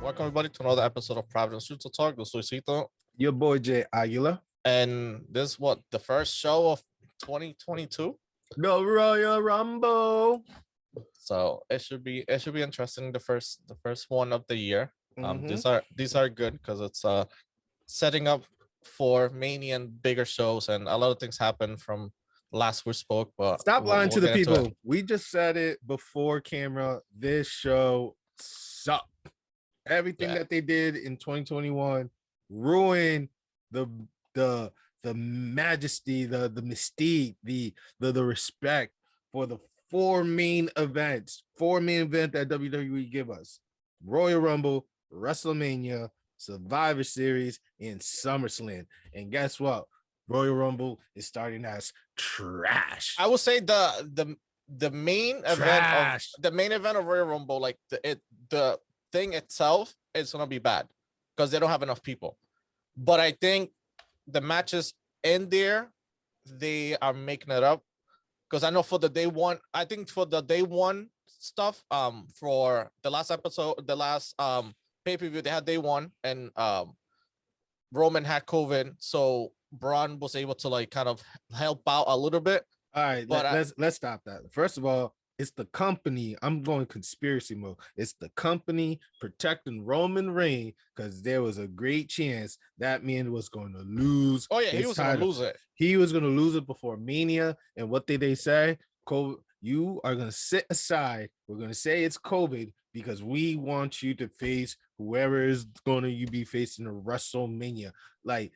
Welcome everybody to another episode of Providence Lucha Talk. This is Luisito. Your boy Jay Aguila. And this is the first show of 2022. The Royal Rumble. So it should be interesting. The first one of the year. These are good because it's setting up for Mania and bigger shows, and a lot of things happen from last we spoke. But stop lying to the people. We just said it before camera. This show sucked. Everything that they did in 2021 ruined the majesty, the mystique, the respect for the four main events that WWE give us: Royal Rumble, WrestleMania, Survivor Series, and SummerSlam. And guess what? Royal Rumble is starting as trash. I would say the main event of Royal Rumble, like the thing itself, is gonna be bad because they don't have enough people. But I think the matches in there, they are making it up. Because I know for the day one, I think for the day one stuff, for the last episode, the last pay-per-view, they had day one, and Roman had COVID, so Braun was able to like kind of help out a little bit. All right, but let's stop that. First of all, it's the company. I'm going conspiracy mode. It's the company protecting Roman Reigns because there was a great chance that man was going to lose. Oh yeah, he was going to lose it. He was going to lose it before Mania. And what did they say? You are going to sit aside. We're going to say it's COVID because we want you to face whoever is going to be facing a WrestleMania. Like,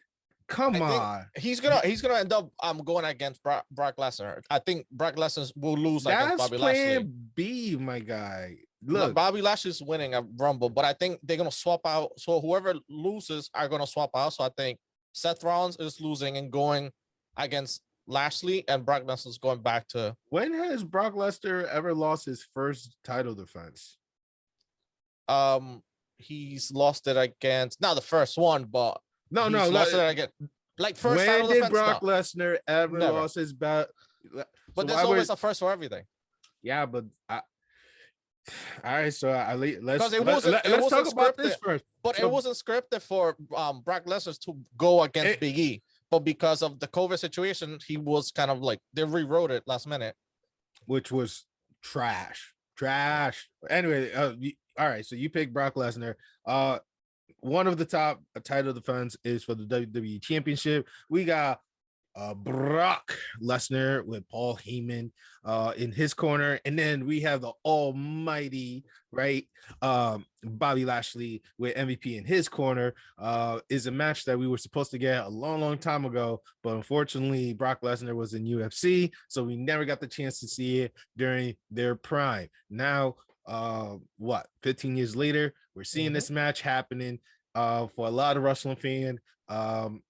come on. He's gonna end up going against Brock Lesnar. I think Brock Lesnar will lose against Bobby Lashley. That's plan B, my guy. Look, Bobby Lashley's winning a Rumble, but I think they're gonna swap out. So whoever loses are gonna swap out. So I think Seth Rollins is losing and going against Lashley, and Brock Lesnar's going back to. When has Brock Lesnar ever lost his first title defense? He's lost it against not the first one, but. No, like first when title did defense, Brock Lesnar ever lost his belt? But there's always a first for everything. Yeah, but all right. So let's talk about this first. But it wasn't scripted for Brock Lesnar to go against Big E. But because of the COVID situation, he was kind of like they rewrote it last minute, which was trash. Anyway, all right. So you pick Brock Lesnar. One of the top title defense is for the WWE Championship. We got Brock Lesnar with Paul Heyman in his corner, and then we have the almighty Bobby Lashley with MVP in his corner. Is a match that we were supposed to get a long time ago, but unfortunately Brock Lesnar was in UFC, so we never got the chance to see it during their prime. Now 15 years later, we're seeing this match happening. For a lot of wrestling fans,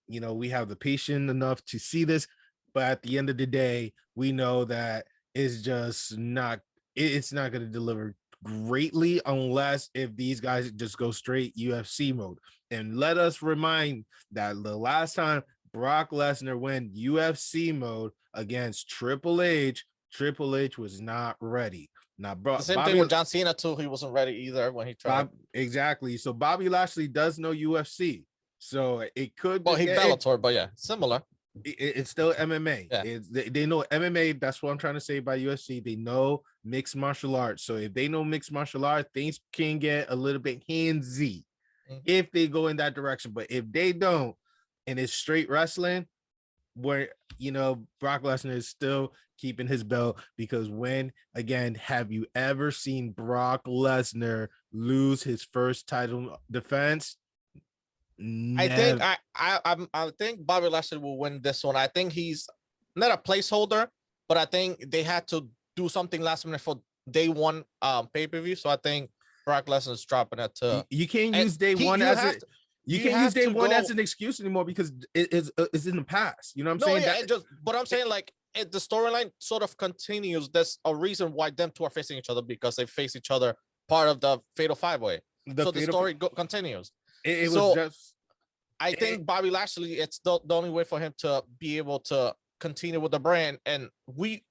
we have the patience enough to see this, but at the end of the day, we know that it's just not going to deliver greatly unless if these guys just go straight UFC mode. And let us remind that the last time Brock Lesnar went UFC mode against Triple H was not ready. Now, the same thing with John Cena too. He wasn't ready either when he tried. Exactly. So Bobby Lashley does know UFC, so it could. Well, he Bellator, but yeah, similar. It's still MMA. Yeah. They know MMA. That's what I'm trying to say by UFC. They know mixed martial arts. So if they know mixed martial arts, things can get a little bit handsy if they go in that direction. But if they don't, and it's straight wrestling, where Brock Lesnar is still keeping his belt, because have you ever seen Brock Lesnar lose his first title defense? Never. I think Bobby Lashley will win this one. I think he's not a placeholder, but I think they had to do something last minute for day one pay-per-view. So I think Brock Lesnar's dropping it too. You can't use day one as you can't use day one as an excuse anymore because it's in the past. You know what I'm saying? But I'm saying like the storyline sort of continues. There's a reason why them two are facing each other, because they face each other part of the Fatal Five-Way. So the story continues. I think Bobby Lashley, it's the only way for him to be able to continue with the brand. And we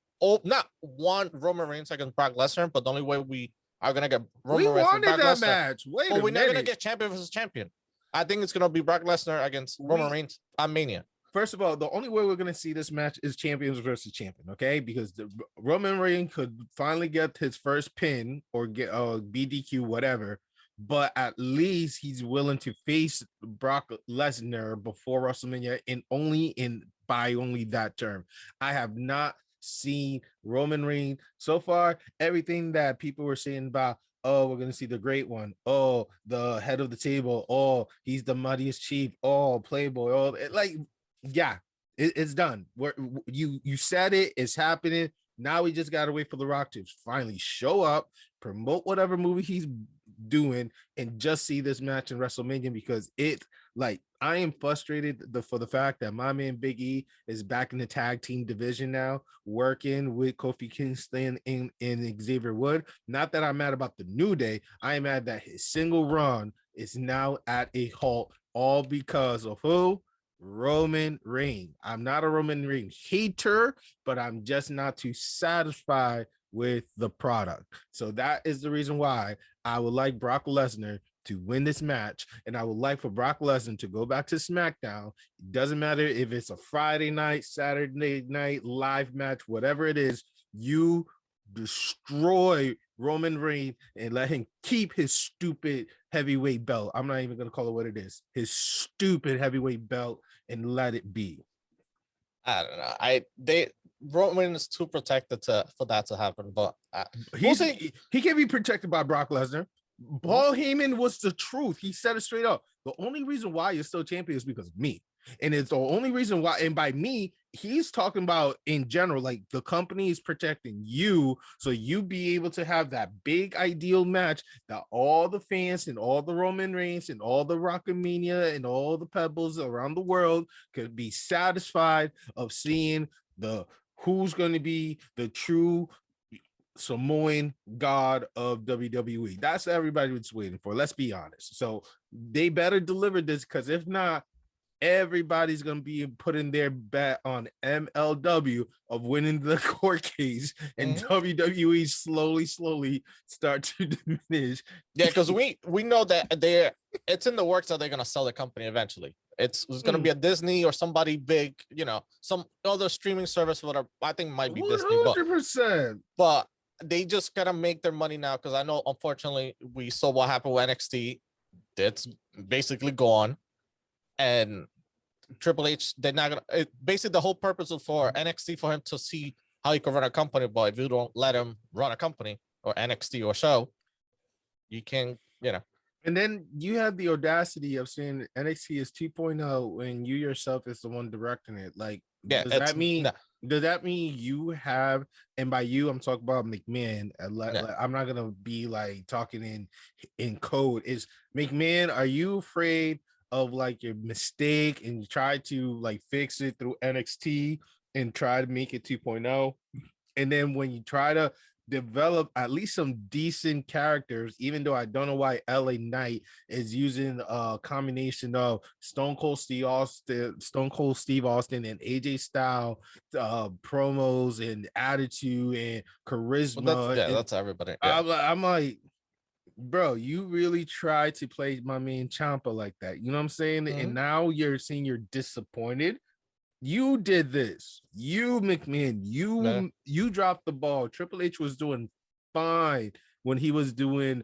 not want Roman Reigns against Brock Lesnar, but the only way we are gonna get We Roman Reigns with wanted Brock that Lesnar. match. Wait But a we're not gonna minute. get champion versus champion. I think it's gonna be Brock Lesnar against Roman Reigns on Mania. First of all, the only way we're going to see this match is champions versus champion, okay? Because the Roman Reigns could finally get his first pin or get BDQ, whatever, but at least he's willing to face Brock Lesnar before WrestleMania, and by only that term. I have not seen Roman Reigns so far. Everything that people were saying about, oh, we're gonna see the great one. Oh, the head of the table. Oh, he's the muddiest chief. Oh, Playboy. Oh, like, yeah, it's done. You said it. It's happening. Now we just gotta wait for The Rock to finally show up, promote whatever movie he's doing, and just see this match in WrestleMania, because I am frustrated for the fact that my man Big E is back in the tag team division now, working with Kofi Kingston and Xavier Wood. Not that I'm mad about the New Day. I am mad that his single run is now at a halt, all because of who? Roman Reigns. I'm not a Roman Reigns hater, but I'm just not too satisfied with the product. So that is the reason why I would like Brock Lesnar to win this match, and I would like for Brock Lesnar to go back to SmackDown. It doesn't matter if it's a Friday night, Saturday night live match, whatever it is, you destroy Roman Reigns and let him keep his stupid heavyweight belt. I'm not even going to call it what it is. His stupid heavyweight belt, and let it be. I don't know. Roman is too protected for that to happen, but he can't be protected by Brock Lesnar. Paul Heyman was the truth. He said it straight up. The only reason why you're still champion is because of me. And it's the only reason why, and by me, he's talking about in general, like the company is protecting you, so you be able to have that big ideal match that all the fans and all the Roman Reigns and all the Rockamania and all the Pebbles around the world could be satisfied of seeing who's going to be the true Samoan god of WWE. That's what everybody was waiting for. Let's be honest. So they better deliver this, because if not, everybody's going to be putting their bet on MLW of winning the court case, and WWE slowly start to diminish. Yeah, because we know that it's in the works that they're going to sell the company eventually. It's going to be a Disney or somebody big, some other streaming service, whatever. I think might be 100%. Disney, but they just got to make their money now, because I know, unfortunately, we saw what happened with NXT. It's basically gone. And Triple H, they're not gonna. Basically, the whole purpose of for NXT for him to see how he can run a company. But if you don't let him run a company or NXT or show, you can, And then you have the audacity of saying NXT is 2.0 when you yourself is the one directing it. Like, does that mean you have? And by you, I'm talking about McMahon. I'm not gonna be like talking in code. Is McMahon? Are you afraid of like your mistake and you try to like fix it through NXT and try to make it 2.0? And then when you try to develop at least some decent characters, even though I don't know why LA Knight is using a combination of Stone Cold Steve Austin, and AJ Styles promos and attitude and charisma. That's everybody. I'm like, bro, you really try to play my man Ciampa like that. You know what I'm saying? And now you're saying you're disappointed. You did this. You, McMahon, you dropped the ball. Triple H was doing fine when he was doing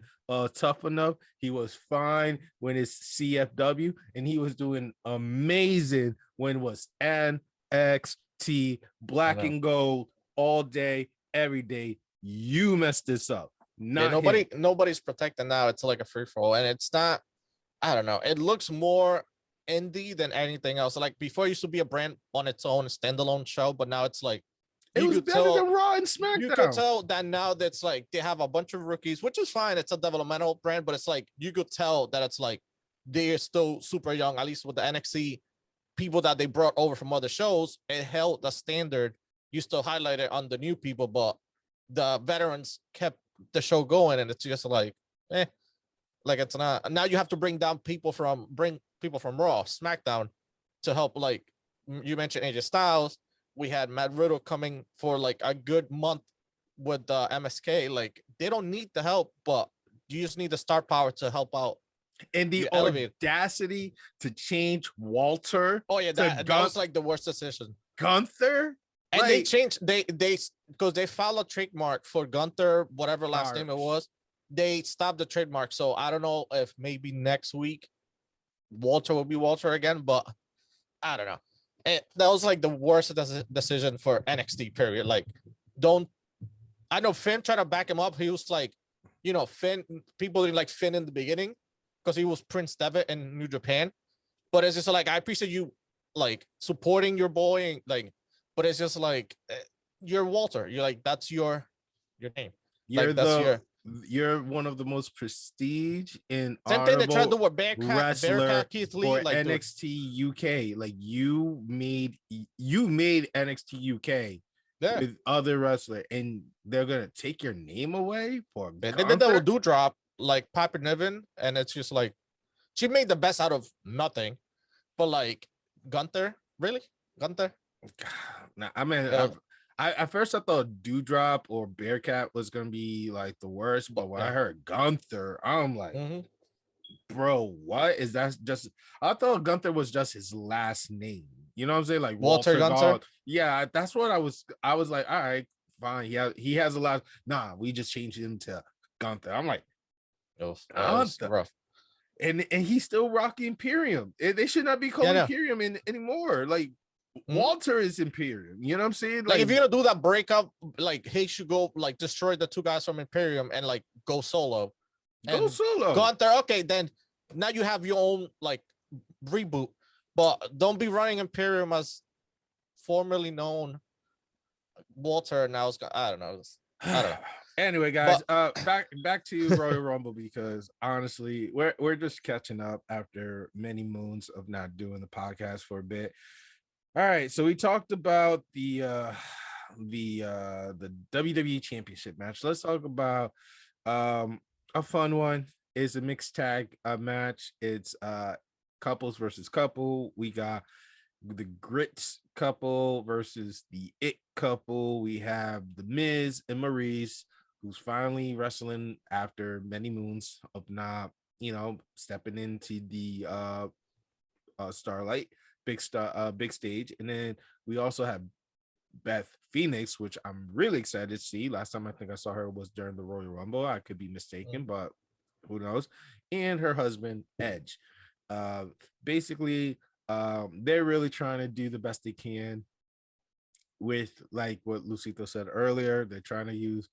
Tough Enough. He was fine when it's CFW, and he was doing amazing when it was NXT, black and gold, all day, every day. You messed this up. Nobody's protecting now. It's like a free for all, and it's not. I don't know. It looks more indie than anything else. Like before, it used to be a brand on its own, a standalone show, but now it's like it was better than Raw and SmackDown. You could tell that now that's like they have a bunch of rookies, which is fine. It's a developmental brand, but it's like you could tell that it's like they're still super young. At least with the NXT people that they brought over from other shows, it held the standard. You still highlight it on the new people, but the veterans kept the show going, and it's just like, like it's not. Now you have to bring people from Raw, SmackDown to help. Like you mentioned AJ Styles, we had Matt Riddle coming for like a good month with the MSK, like they don't need the help, but you just need the star power to help out. And the audacity to change Walter. Oh yeah, that was like the worst decision. Gunther. And they changed they because they filed a trademark for Gunther, whatever last name it was. They stopped the trademark. So I don't know if maybe next week Walter will be Walter again, but I don't know. That was like the worst decision for NXT period. Like, I know Finn tried to back him up. He was like, Finn, people didn't like Finn in the beginning because he was Prince Devitt in New Japan. But it's just like, I appreciate you like supporting your boy and like, but it's just like you're Walter. You're like, that's your name. You're one of the most prestige and same thing they tried to do with Bearcat Keith Lee for like NXT UK. Like you made NXT UK with other wrestler, and they're gonna take your name away for they did that with Doudrop, like Piper Niven, and it's just like she made the best out of nothing. But like Gunther, really? Gunther? Nah, I mean, at first I thought Doudrop or Bearcat was gonna be like the worst, but when I heard Gunther, I'm like, bro, what is that? Just I thought Gunther was just his last name. You know what I'm saying? Like Walter Gunther. Yeah, that's what I was like, all right, fine. He has a lot. Nah, we just changed him to Gunther. I'm like, it was rough. And he's still rocking Imperium. They should not be called Imperium anymore. Like Walter is Imperium. You know what I'm saying? Like if you're gonna do that breakup, like he should go like destroy the two guys from Imperium and like go solo. Gunther, okay, then now you have your own like reboot, but don't be running Imperium as formerly known Walter. Now I don't know. Anyway, guys, back to Royal Rumble, because honestly, we're just catching up after many moons of not doing the podcast for a bit. All right, so we talked about the WWE Championship match. Let's talk about a fun one. Is a mixed tag match. It's couples versus couple. We got the Grits couple versus the It couple. We have the Miz and Maurice, who's finally wrestling after many moons of not, stepping into the Starlight big stage. And then we also have Beth Phoenix, which I'm really excited to see. Last time I think I saw her was during the Royal Rumble. I could be mistaken, but who knows? And her husband Edge. Basically, they're really trying to do the best they can with, like what Lucito said earlier. They're trying to use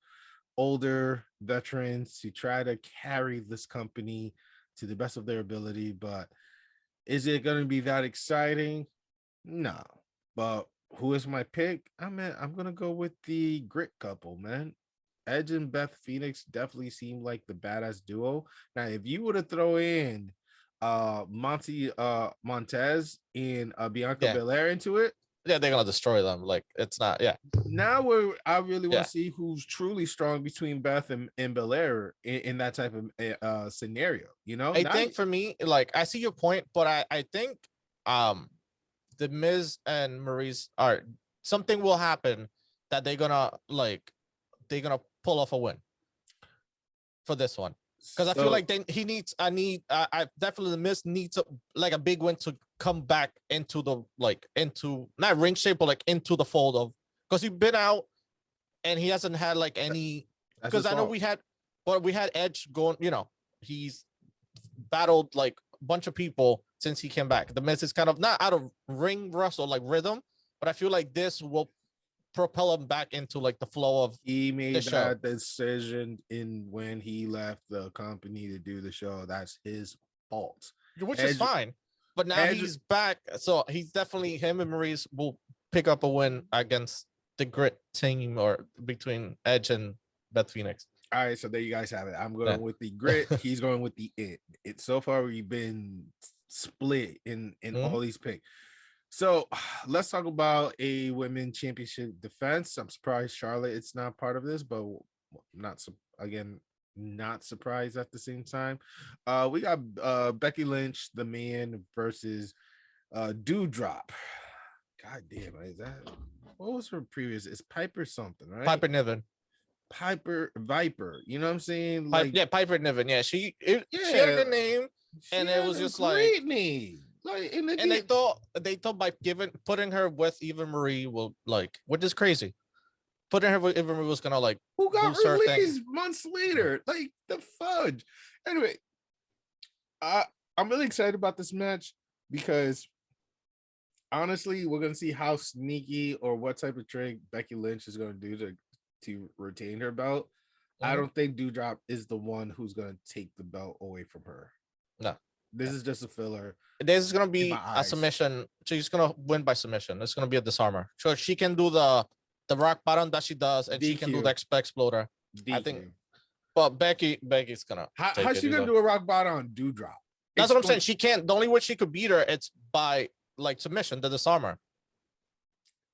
older veterans to try to carry this company to the best of their ability. But is it going to be that exciting? No. But who is my pick? I'm going to go with the Grit couple, man. Edge and Beth Phoenix definitely seem like the badass duo. Now, if you were to throw in Montez and Bianca Belair into it, they're gonna destroy them. Like it's not. Now I really want to see who's truly strong between Beth and Belair in that type of scenario. I think for me, like I see your point, but I think the Miz and Maurice are something will happen that they're gonna pull off a win for this one. Because I feel like I definitely the Miz needs a big win to come back into the into not ring shape, but like into the fold of, because he's been out and he hasn't had like any, because I know we had Edge going, he's battled like a bunch of people since he came back. The Miz is kind of not out of ring wrestle like rhythm, but I feel like this will propel him back into like the flow of he made that decision when he left the company to do the show. That's his fault, which is fine, but now he's back, so he's definitely, him and Maurice will pick up a win against the Grit team or between Edge and Beth Phoenix. All right, so there you guys have it. I'm going with the Grit. He's going with the It. So far we've been split in all these picks. So let's talk about a women's championship defense. I'm surprised Charlotte it's not part of this, but not surprised at the same time. We got Becky Lynch, the man, versus Doudrop. God damn, is that what was her previous? It's Piper something, right? Piper Niven. Piper Viper. You know what I'm saying? Piper Niven. Yeah, she had a good name, and it was just great name. And they thought by putting her with Eva Marie will which is crazy. Putting her with Eva Marie was gonna who got released months later, the fudge. Anyway, I'm really excited about this match because honestly, we're gonna see how sneaky or what type of trick Becky Lynch is gonna do to retain her belt. I don't think Doudrop is the one who's gonna take the belt away from her. No, this is just a filler. This is gonna be a submission. She's gonna win by submission. It's gonna be a disarmer. So she can do the rock bottom that she does, and DQ. She can do the exploder. DQ. I think. But Becky's gonna. How's she gonna do a rock bottom on Doudrop? That's what I'm saying. She can't. The only way she could beat her, it's by submission, the disarmer.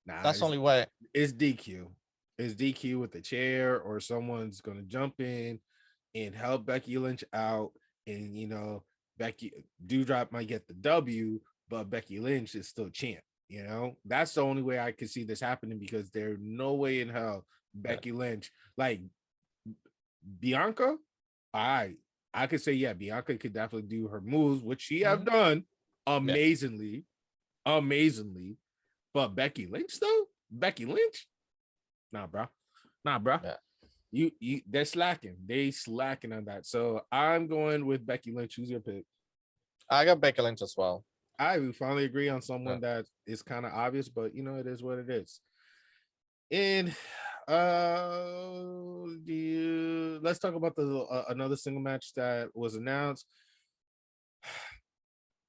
Nah, that's the only way. It's DQ. It's DQ with the chair, or someone's gonna jump in and help Becky Lynch out, and Doudrop might get the W, but Becky Lynch is still champ. That's the only way I could see this happening, because there's no way in hell Becky Lynch, Bianca. I could say, Bianca could definitely do her moves, which she have done amazingly, but Becky Lynch though, nah, bro. Yeah. They're slacking. They slacking on that. So I'm going with Becky Lynch. Who's your pick? I got Becky Lynch as well. We finally agree on someone that is kind of obvious, but it is what it is. And let's talk about the another single match that was announced.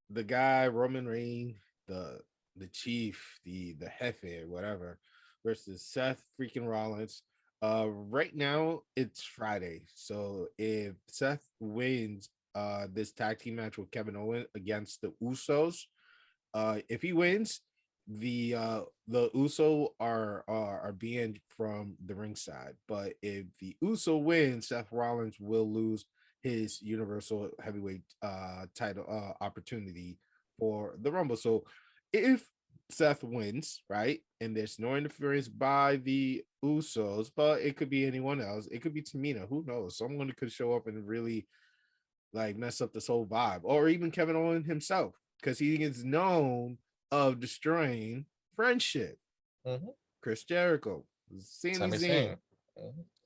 The guy Roman Reigns, the chief, the jefe, whatever, versus Seth freaking Rollins. Right now it's Friday, so if Seth wins this tag team match with Kevin Owens against the Usos, if he wins, the Uso are banned from the ringside. But if the Uso wins, Seth Rollins will lose his Universal Heavyweight title opportunity for the Rumble. So if Seth wins, right, and there's no interference by the Usos, but it could be anyone else. It could be Tamina. Who knows? Someone could show up and really mess up this whole vibe, or even Kevin Owens himself, because he is known of destroying friendship. Chris Jericho, Sami Zayn.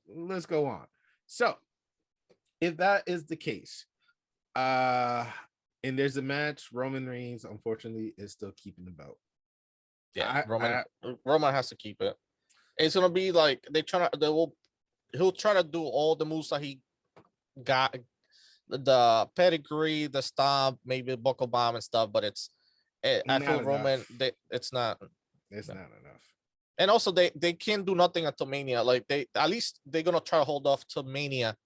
Let's go on. So if that is the case, and there's a match, Roman Reigns unfortunately is still keeping the belt. Yeah, Roman has to keep it. It's gonna be he'll try to do all the moves that he got, the pedigree, the stomp, maybe buckle bomb and stuff, but I feel Roman, it's not enough. And also they can't do nothing until Mania. They're gonna try to hold off till Mania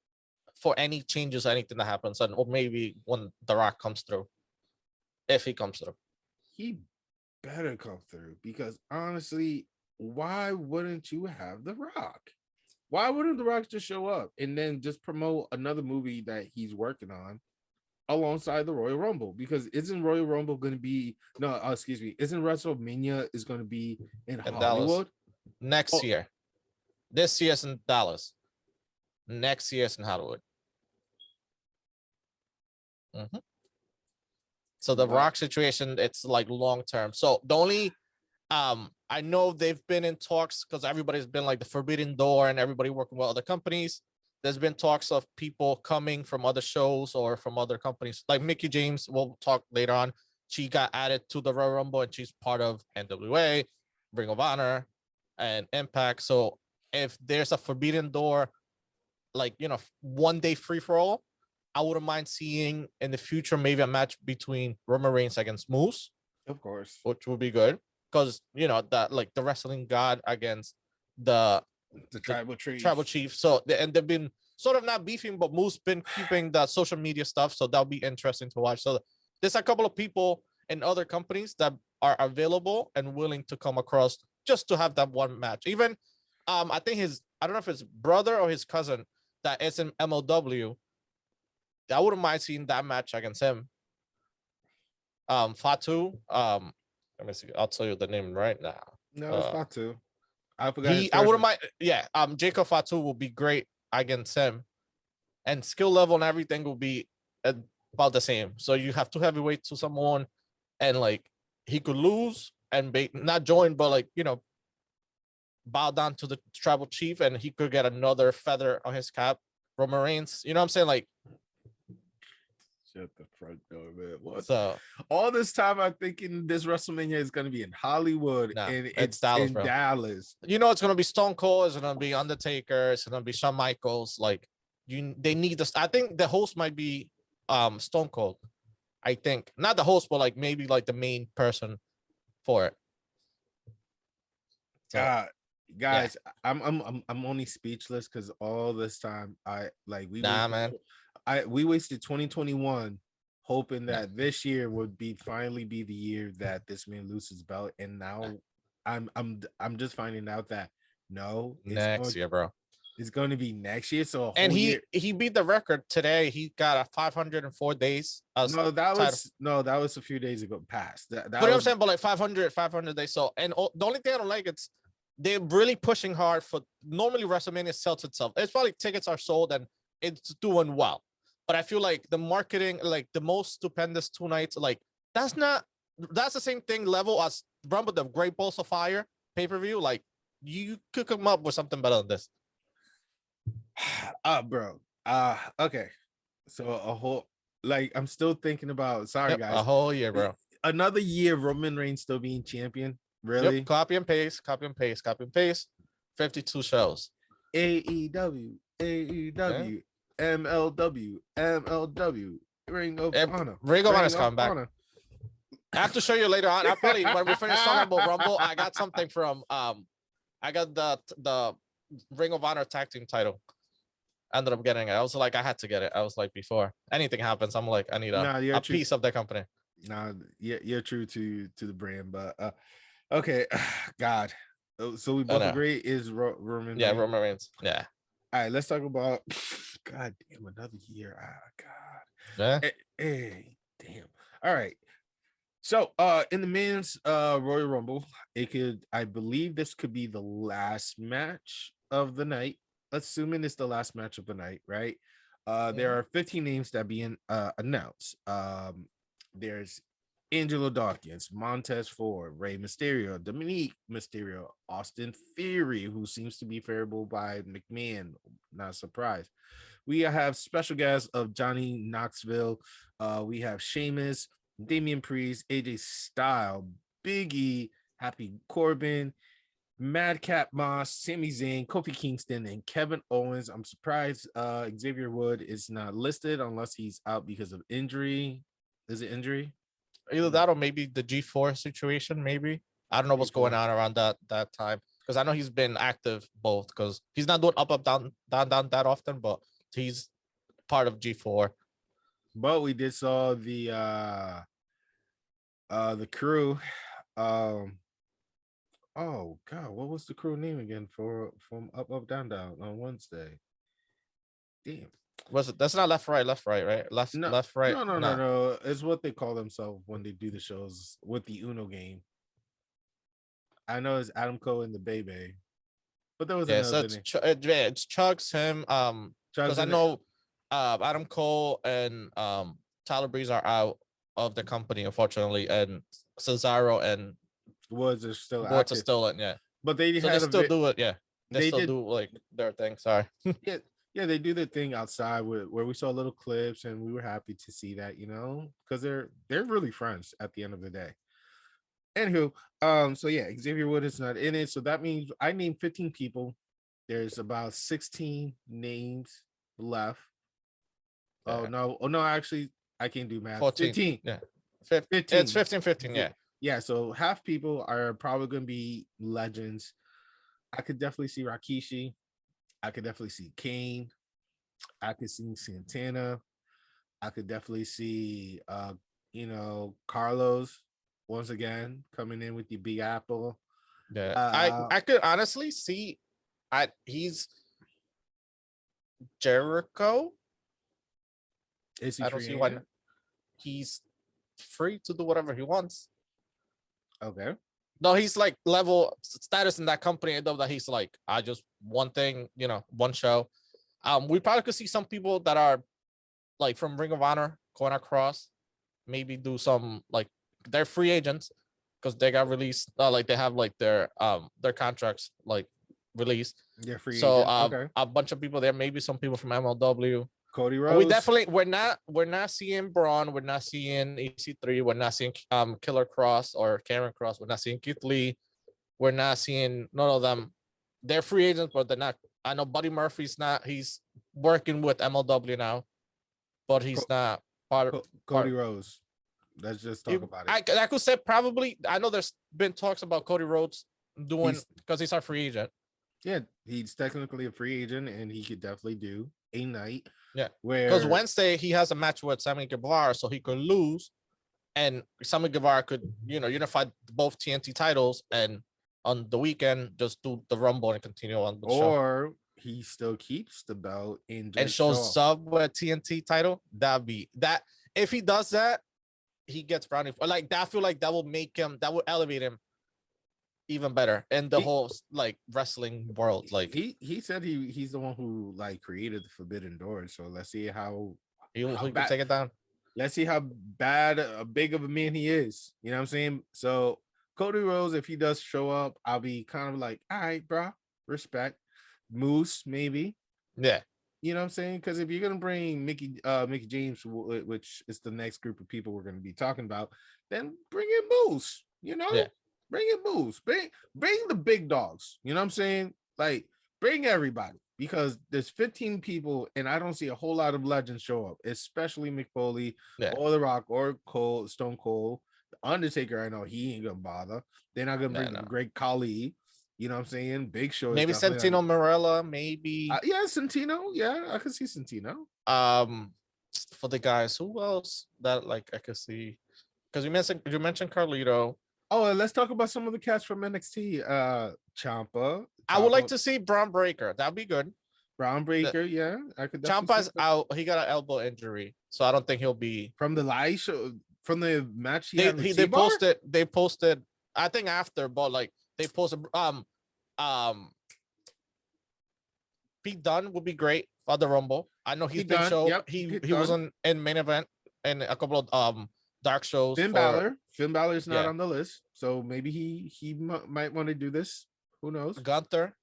for any changes, anything that happens, or maybe when The Rock comes through, if he comes through. He better come through, because honestly, why wouldn't you have The Rock? Why wouldn't The Rock just show up and then just promote another movie that he's working on alongside the Royal Rumble? Because isn't Royal Rumble going to be isn't WrestleMania is going to be in Hollywood Dallas. Next year? This year's in Dallas. Next year's in Hollywood. So the Rock situation, it's long term. So the only I know they've been in talks, because everybody's been the Forbidden Door and everybody working with other companies. There's been talks of people coming from other shows or from other companies, like Mickie James. We'll talk later on. She got added to the Royal Rumble, and she's part of NWA, Ring of Honor, and Impact. So if there's a Forbidden Door, 1 day free for all, I wouldn't mind seeing in the future maybe a match between Roman Reigns against Moose, of course, which would be good, because that the wrestling god against the tribal chief. So and they've been sort of not beefing, but Moose been keeping the social media stuff, so that'll be interesting to watch. So there's a couple of people in other companies that are available and willing to come across just to have that one match. Even I think I don't know if his brother or his cousin that is in MLW, I wouldn't mind seeing that match against him. Fatu. Let me see. I'll tell you the name right now. No, it's Fatu. I forgot. I wouldn't mind. Yeah, Jacob Fatu will be great against him, and skill level and everything will be about the same. So you have two heavyweights to someone, and like he could lose and be not join, but like bow down to the tribal chief, and he could get another feather on his cap. Roman Reigns, you know what I'm saying? Like, shut the front door, man. What? So all this time I'm thinking this WrestleMania is going to be in Hollywood, and it's Dallas, in Dallas. You know, it's going to be Stone Cold, it's going to be Undertaker, it's going to be Shawn Michaels. Like, they need this. I think the host might be Stone Cold. I think not the host, but like maybe like the main person for it. So, guys, yeah. I'm only speechless because all this time we wasted 2021 hoping that this year would finally be the year that this man loses his belt, and now I'm just finding out that no, next year, bro. It's going to be next year. So he beat the record today. He got a 504 days. That was a few days ago past. That but I'm saying, but like 500 days. So, and the only thing I don't like, it's they're really pushing hard for. Normally WrestleMania sells itself. It's probably tickets are sold and it's doing well. But I feel like the marketing, like the most stupendous 2 nights, like that's the same thing level as Rumble, the Great Balls of Fire pay-per-view. Like you could come up with something better than this. Bro. Okay. So a whole, like, I'm still thinking about, sorry guys. A whole year, bro. Another year Roman Reigns still being champion. Really? Yep. Copy and paste. 52 shows. AEW. Yeah. MLW. Ring of Honor. Ring of Honor's coming back. I have to show you later on. I probably when we finish talking about Rumble, I got something from I got the Ring of Honor tag team title. Ended up getting it. I was like, I had to get it. I was like, before anything happens, I'm like, I need a piece of the company. You're true to the brand, but okay, God. So we both agree is Roman. Yeah, Roman Reigns. Yeah. All right, let's talk about. God damn, another year. God. Yeah. Hey, damn. All right. So, in the men's Royal Rumble, I believe this could be the last match of the night. Assuming it's the last match of the night, right? There are 15 names that being announced. There's Angelo Dawkins, Montez Ford, Rey Mysterio, Dominique Mysterio, Austin Theory, who seems to be favorable by McMahon. Not surprised. We have special guests of Johnny Knoxville. We have Sheamus, Damian Priest, AJ Styles, Big E, Happy Corbin, Madcap Moss, Sami Zayn, Kofi Kingston, and Kevin Owens. I'm surprised Xavier Wood is not listed unless he's out because of injury. Is it injury? Either that or maybe the G4 situation, maybe. I don't know what's going on around that time. Because I know he's been active both, because he's not doing up, down that often, but he's part of G4. But we did saw the crew. Oh God, what was the crew name again from Up Down on Wednesday? Damn. Was it? That's not left right, right? Left right. No. It's what they call themselves when they do the shows with the Uno game. I know it's Adam Cole and the Bebe, but there was another name. It's Chugs, him. Because I know Adam Cole and Tyler Breeze are out of the company, unfortunately, and Cesaro and Woods are still in, yeah. But they still do it, yeah. They still do like their thing. Sorry. Yeah, they do their thing outside where we saw little clips, and we were happy to see that, because they're really friends at the end of the day. Anywho, so yeah, Xavier Wood is not in it, so that means I named 15 people. There's about 16 names left. Yeah. Oh no, actually, I can't do math. 15. Yeah, 15. It's 15. Yeah. Yeah, so half people are probably going to be legends. I could definitely see Rikishi. I could definitely see Kane. I could see Santana. I could definitely see, Carlos once again coming in with the Big Apple. Yeah, I could honestly see, he's Jericho. Is he? I don't see why. He's free to do whatever he wants. Okay. No, he's like level status in that company, though, that he's like, I just one thing, one show. We probably could see some people that are like from Ring of Honor going across, maybe do some like they're free agents because they got released. Like they have like their contracts like released. Yeah, free So agent. Okay. a bunch of people there, maybe some people from MLW. Cody Rhodes. We definitely we're not seeing Braun, we're not seeing EC3, we're not seeing Killer Cross or Karen Cross, we're not seeing Keith Lee, we're not seeing none of them. They're free agents, but they're not. I know Buddy Murphy's not. He's working with MLW now, but he's not part of Cody Rhodes. Let's just talk about it. I could say probably. I know there's been talks about Cody Rhodes doing because he's our free agent. Yeah, he's technically a free agent, and he could definitely do a night. Yeah, where because Wednesday he has a match with Sammy Guevara, so he could lose, and Sammy Guevara could unify both TNT titles, and on the weekend just do the Rumble and continue on the show. Or he still keeps the belt and shows up with TNT title. That if he does that, he gets brownie. Like that, I feel like that will make him. That will elevate him even better in the whole like wrestling world. Like he said he's the one who like created the Forbidden Door. So let's see how he can take it down. Let's see how big of a man he is. You know what I'm saying? So Cody Rhodes, if he does show up, I'll be kind of like, all right, bro, respect. Moose, maybe. Yeah. You know what I'm saying? Because if you're gonna bring Mickey James, which is the next group of people we're gonna be talking about, then bring in Moose. Yeah. Bring in Moose. Bring the big dogs. You know what I'm saying? Like bring everybody, because there's 15 people, and I don't see a whole lot of legends show up, especially Mick Foley or The Rock or Stone Cold, The Undertaker. I know he ain't gonna bother. They're not gonna bring the Great Khali. You know what I'm saying? Big Show. Maybe Santino Marella, maybe. Yeah, Santino. Yeah, I could see Santino. For the guys, who else that like I could see? Because you mentioned Carlito. Oh, and let's talk about some of the cats from NXT. Ciampa. I would like to see Braun Breaker. That'd be good. Braun Breaker, yeah, I could. Ciampa's out. He got an elbow injury, so I don't think he'll be from the live show. From the match, they posted. They posted. I think after, but like they posted. Pete Dunne would be great for the Rumble. I know he's been shown. Yep, he was in main event and a couple of dark shows. Finn Balor's not on the list, so maybe he might want to do this. Who knows? Gunther,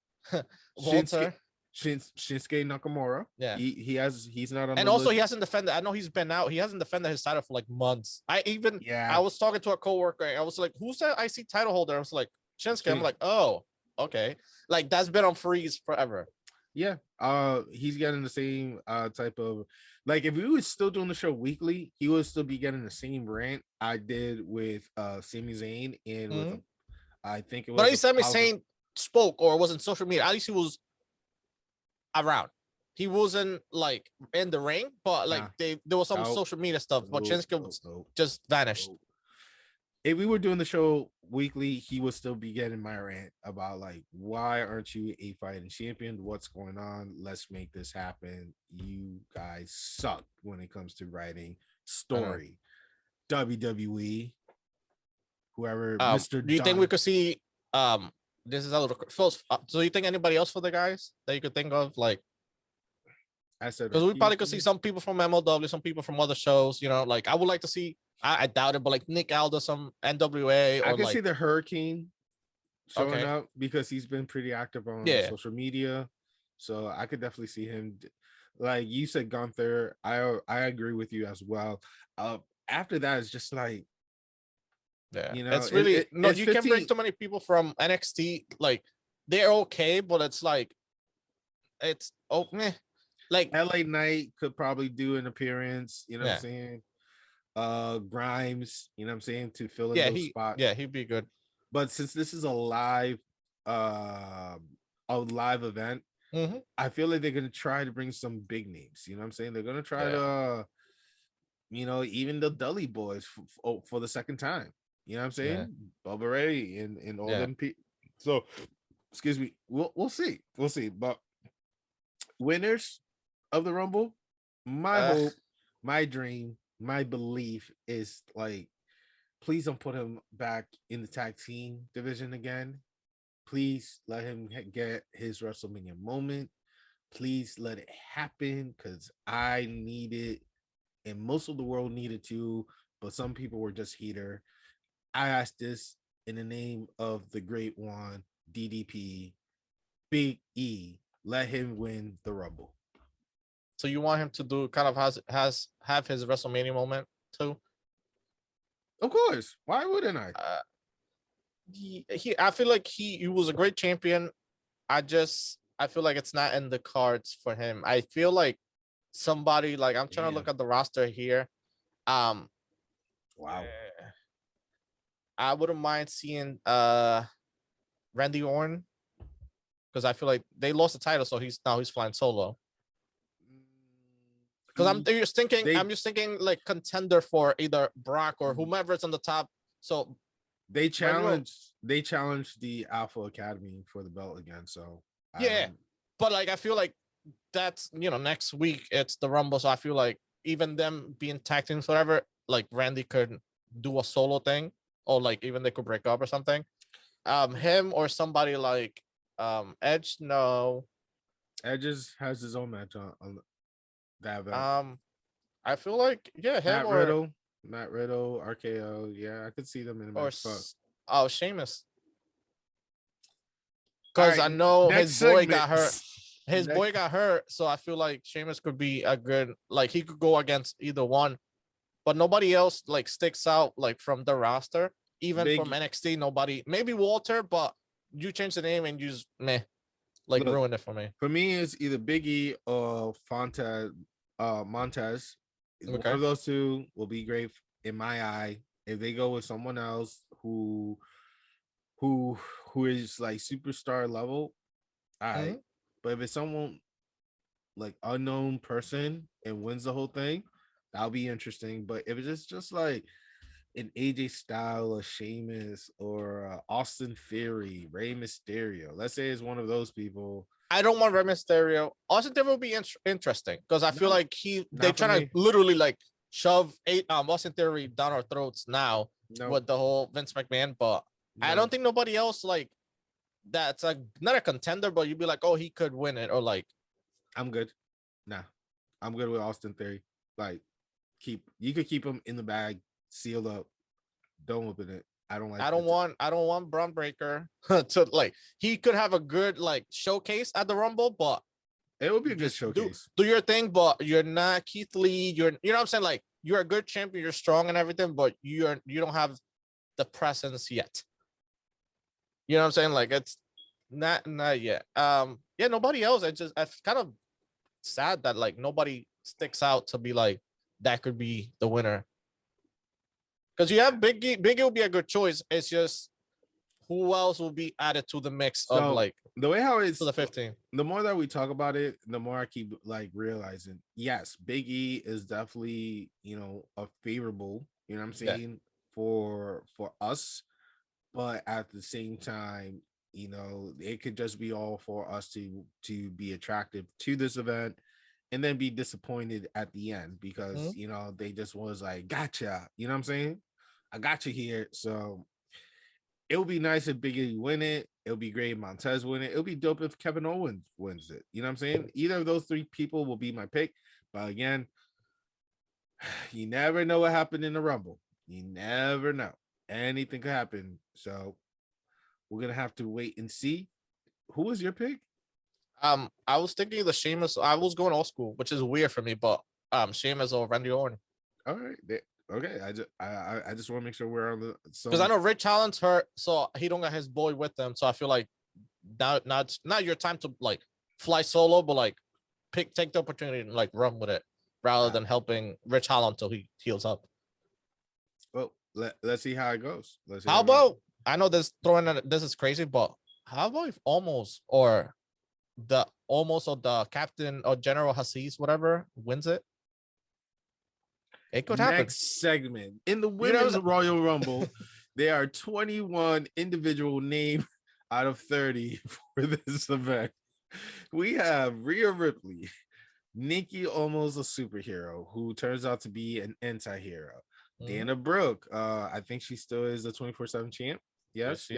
Walter, Shinsuke Nakamura. Yeah, he's not on. And also, he hasn't defended. I know he's been out. He hasn't defended his title for like months. I was talking to a coworker. I was like, "Who's that IC title holder?" I was like, "Shinsuke." I'm like, "Oh, okay." Like that's been on freeze forever. Yeah, he's getting the same type of, like, if we was still doing the show weekly, he would still be getting the same rant I did with Sami Zayn and with I think it was. But at least Sami Zayn spoke or was in social media. At least he was around. He wasn't like in the ring, but like there was some social media stuff. But Shinsuke just vanished. If we were doing the show weekly, he would still be getting my rant about like, why aren't you a fighting champion? What's going on? Let's make this happen. You guys suck when it comes to writing story. WWE, whoever, Mr. Do you think we could see this is a little close. So you think anybody else for the guys that you could think of? Like I said, because we probably could see some people from MLW, some people from other shows, like I would like to see. I doubt it, but like Nick Aldis, some NWA. I can see the Hurricane showing up because he's been pretty active on social media. So I could definitely see him. Like you said, Gunther, I agree with you as well. After that, it's just like, it's really it's you 15... can't bring too many people from NXT. Like they're okay, but it's like it's like LA Knight could probably do an appearance. You know what I'm saying? Grimes, you know what I'm saying, to fill in those spots. Yeah, he'd be good. But since this is a live event, I feel like they're gonna try to bring some big names. You know what I'm saying? They're gonna try to, even the Dudley Boys for the second time. You know what I'm saying? Bubba Ray and all them people. So, excuse me. We'll see. We'll see. But winners of the Rumble, my hope, my dream, my belief is like Please don't put him back in the tag team division again. Please let him get his WrestleMania moment. Please let it happen because I need it, and most of the world needed to, but some people were just heater. I asked this in the name of the great one, DDP, Big E. Let him win the Rumble. So you want him to do kind of have his WrestleMania moment too? Of course. Why wouldn't I? I feel like he was a great champion. I feel like it's not in the cards for him. I feel like somebody like I'm trying to look at the roster here. Wow. I wouldn't mind seeing Randy Orton because I feel like they lost the title, so he's flying solo. Because I'm just thinking like contender for either Brock or whomever's on the top. So they challenged the Alpha Academy for the belt again. So but like I feel like that's next week it's the Rumble, so I feel like even them being tag teams, whatever, like Randy could do a solo thing, or like even they could break up or something. Him or somebody like Edge. No, Edge has his own match on that event. I feel like him Matt Riddle, RKO. Yeah, I could see them in the match. Sheamus. Because I know his boy got hurt. His boy got hurt, so I feel like Sheamus could be a good, like he could go against either one, but nobody else like sticks out like from the roster, even from NXT. Nobody, maybe Walter, but you change the name and you just ruin it for me. For me, it's either Big E or Montez. One of those two will be great in my eye. If they go with someone else who is like superstar level, all right. But if it's someone like unknown person and wins the whole thing, that'll be interesting. But if it's just like an AJ Styles, or Sheamus, or Austin Theory, Rey Mysterio, let's say it's one of those people. I don't want Rey Mysterio. Austin Theory will be interesting because I feel like they're trying to literally like shove Austin Theory down our throats now with the whole Vince McMahon. But I don't think nobody else like that's not a contender, but you'd be like, oh, he could win it, or like I'm good. Nah, I'm good with Austin Theory. Like, you could keep him in the bag, sealed up. Don't open it. I don't want Braun Breaker to like. He could have a good like showcase at the Rumble, but it would be a good showcase. Do your thing, but you're not Keith Lee. You know what I'm saying? Like, you're a good champion, you're strong and everything, but you don't have the presence yet. You know what I'm saying? Like, it's not yet. Nobody else. I kind of sad that like nobody sticks out to be like that could be the winner. Because you have Big E. Big E will be a good choice. It's just who else will be added to the mix of like the way how it's to the 15. The more that we talk about it, the more I keep like realizing, yes, Big E is definitely a favorable. You know what I'm saying for us, but at the same time, it could just be all for us to be attractive to this event and then be disappointed at the end because they just was like, gotcha. You know what I'm saying? I got you here. So it would be nice if Big E win it. It would be great if Montez win it. It would be dope if Kevin Owens wins it. You know what I'm saying? Either of those three people will be my pick. But again, you never know what happened in the Rumble. You never know. Anything could happen. So we're going to have to wait and see. Who was your pick? I was thinking the Sheamus. I was going old school, which is weird for me, but Sheamus or Randy Orton. All right. Okay. I just want to make sure we're on the because I know Rich Allen's hurt, so he don't got his boy with them. So I feel like not your time to like fly solo, but like take the opportunity and like run with it rather than helping Rich Allen until he heals up. Well, let's see how it goes. How about I know this is crazy, but how about if the captain or General Hassis, whatever, wins it? It could happen. Next segment in the Women's Royal Rumble, there are 21 individual names out of 30 for this event. We have Rhea Ripley, Nikki, almost a superhero, who turns out to be an anti-hero. Dana Brooke. I think she still is the 24/7 champ. Yes.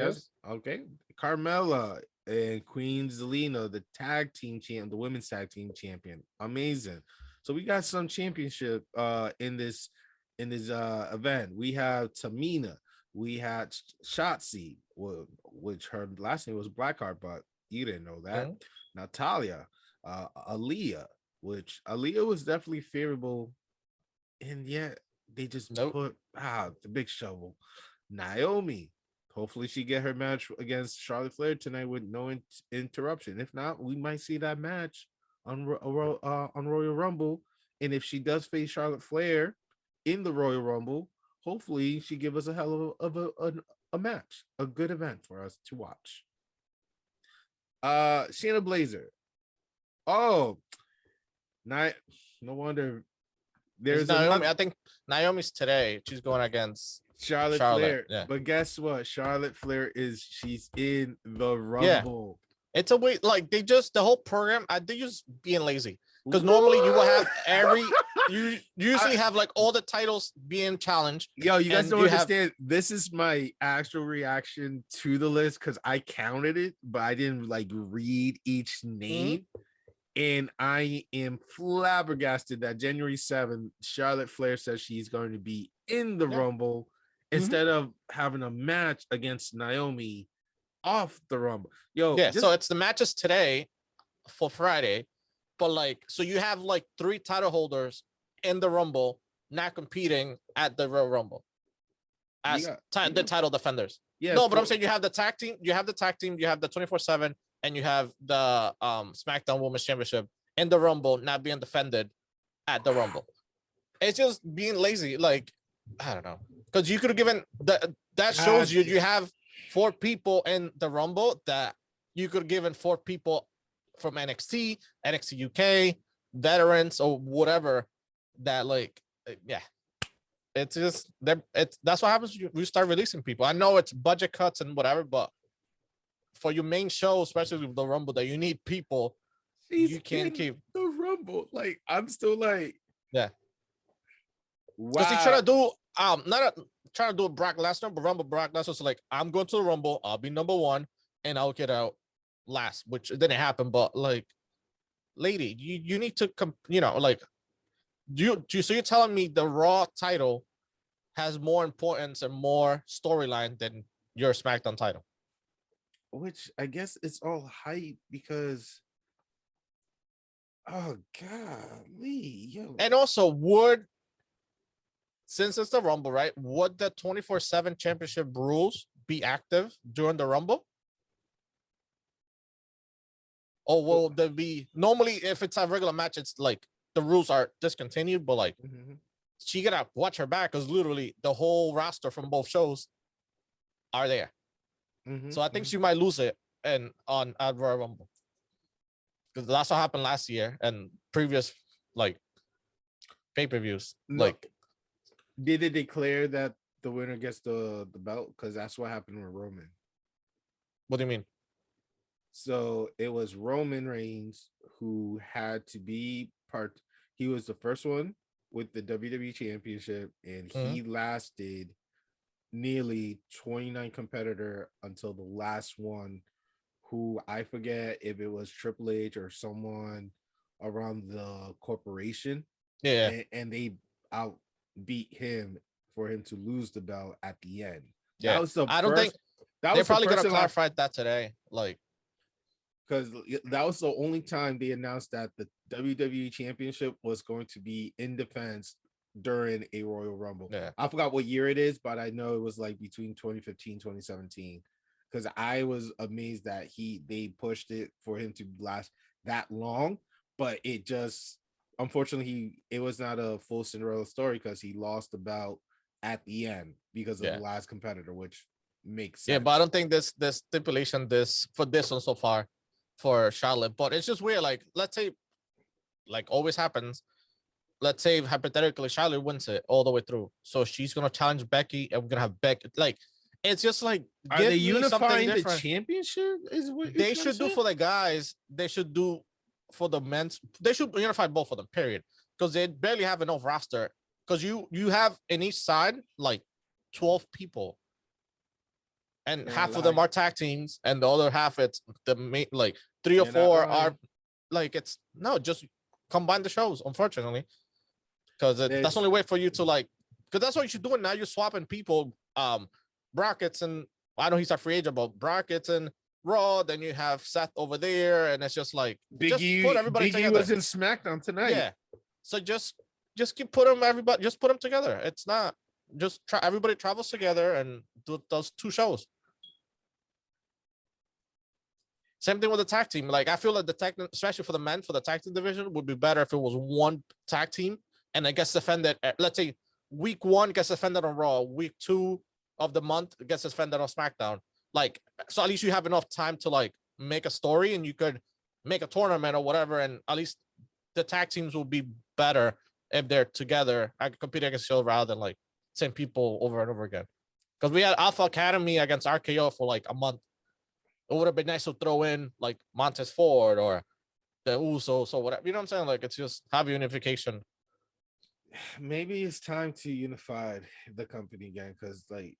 Okay. Carmella and Queen Zelina, the tag team champ, the women's tag team champion. Amazing. So we got some championship in this event. We have Tamina, we had Shotzi, which her last name was Blackheart, but you didn't know that. Natalia, Aaliyah, which Aaliyah was definitely favorable, and yet they just put the big shovel. Naomi, hopefully she get her match against Charlotte Flair tonight with no interruption. If not, we might see that match on Royal Rumble. And if she does face Charlotte Flair in the Royal Rumble, hopefully she give us a hell of a match, a good event for us to watch. Shayna Baszler. Oh, no wonder. There's Naomi. I think Naomi's today. She's going against Charlotte Flair. Yeah. But guess what? Charlotte Flair she's in the Rumble. Yeah. It's a way, like the whole program. They just being lazy, because normally you will have you usually have like all the titles being challenged. Yo, you guys don't understand. This is my actual reaction to the list, because I counted it, but I didn't like read each name. And I am flabbergasted that January 7th, Charlotte Flair says she's going to be in the Rumble instead of having a match against Naomi off the Rumble. So it's the matches today for Friday, but like, so you have like 3 title holders in the Rumble not competing at the Royal Rumble as the title defenders. Yeah, no, but I'm saying you have the tag team, you have the 24/7, and you have the SmackDown Women's Championship in the Rumble not being defended at the Rumble. It's just being lazy. Like, I don't know, because you could have given that shows you have 4 people in the Rumble that you could have given 4 people from NXT UK, veterans or whatever. That like, it's just that's what happens when you start releasing people. I know it's budget cuts and whatever, but for your main show, especially with the Rumble, that you need people, you can't keep the Rumble. Like, I'm still like, wow. Because he trying to do trying to do a Brock Lesnar, but Rumble Brock Lesnar. So like, I'm going to the Rumble, I'll be number 1, and I'll get out last, which didn't happen. But like, lady, you need to like, so you're telling me the Raw title has more importance and more storyline than your SmackDown title? Which I guess it's all hype, because oh golly, yo. And also, since it's the Rumble, right, would the 24/7 championship rules be active during the Rumble? Or will there be, normally if it's a regular match, it's like the rules are discontinued, but like she gotta watch her back, because literally the whole roster from both shows are there. So I think she might lose it at Royal Rumble, because that's what happened last year and previous like pay-per-views. Like, did they declare that the winner gets the belt? Because that's what happened with Roman. What do you mean? So it was Roman Reigns who had to be part. He was the first one with the WWE Championship, and he lasted nearly 29 competitor until the last one, who I forget if it was Triple H or someone around the corporation. Yeah. And they outbeat him for him to lose the belt at the end. Yeah. I don't think they're probably going to clarify that today. Like, because that was the only time they announced that the WWE Championship was going to be in defense during a Royal Rumble. Yeah. I forgot what year it is, but I know it was like between 2015 2017, because I was amazed that they pushed it for him to last that long. But it just, unfortunately, it was not a full Cinderella story, because he lost the belt at the end because of the last competitor, which makes sense. Yeah, but I don't think this stipulation for this one so far for Charlotte. But it's just weird. Like, let's say, like always happens, let's say hypothetically Charlotte wins it all the way through, so she's gonna challenge Becky, and we're gonna have Becky. Like, it's just like, are they unifying the championship? Is what they should do for the guys. They should do for the men's. They should unify both of them. Period. Because they barely have enough roster because you have in each side like 12 people, and half of them are tag teams, and the other half it's the main, like 3 or 4 are like, it's no, just combine the shows, unfortunately, because that's the only way for you to like, because that's what you're doing now. You're swapping people, brackets, and I know he's a free agent, but brackets and Raw. Then you have Seth over there, and it's just like just put everybody together. Big E was in SmackDown tonight. Yeah, so just keep put them, everybody, just put them together. It's not just everybody travels together and do those 2 shows. Same thing with the tag team. Like, I feel like the tag, especially for the men, for the tag team division, would be better if it was one tag team and it gets defended. Let's say week 1 gets defended on Raw, week 2 of the month gets defended on SmackDown. Like, so at least you have enough time to like make a story, and you could make a tournament or whatever, and at least the tag teams will be better if they're together. I could compete against each other rather than like same people over and over again. Because we had Alpha Academy against RKO for like a month. It would have been nice to throw in like Montez Ford or the Usos or whatever. You know what I'm saying? Like, it's just have unification. Maybe it's time to unify the company again, because like,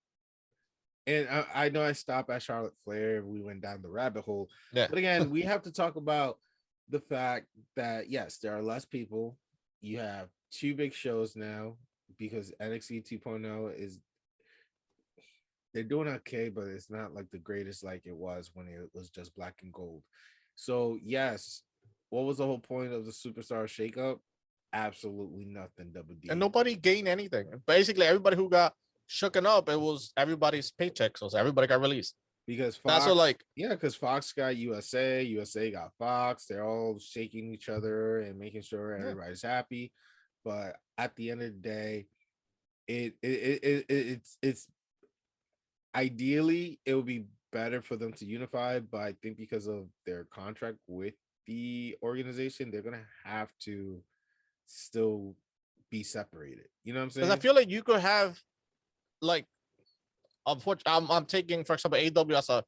and I know I stopped at Charlotte Flair. We went down the rabbit hole. Yeah. But again, we have to talk about the fact that, yes, there are less people. You have 2 big shows now because NXT 2.0 is, they're doing okay, but it's not like the greatest like it was when it was just black and gold. So, yes, what was the whole point of the Superstar shakeup? Absolutely nothing. WD. And nobody gained anything. Basically, everybody who got shooken up, it was everybody's paycheck. So everybody got released. Because Fox, that's what, like, yeah, because Fox got USA got Fox. They're all shaking each other and making sure everybody's happy. But at the end of the day, it's ideally it would be better for them to unify, but I think because of their contract with the organization, they're gonna have to still be separated. You know what I'm saying? Because I feel like you could have, like, unfortunately, I'm taking, for example, AW as an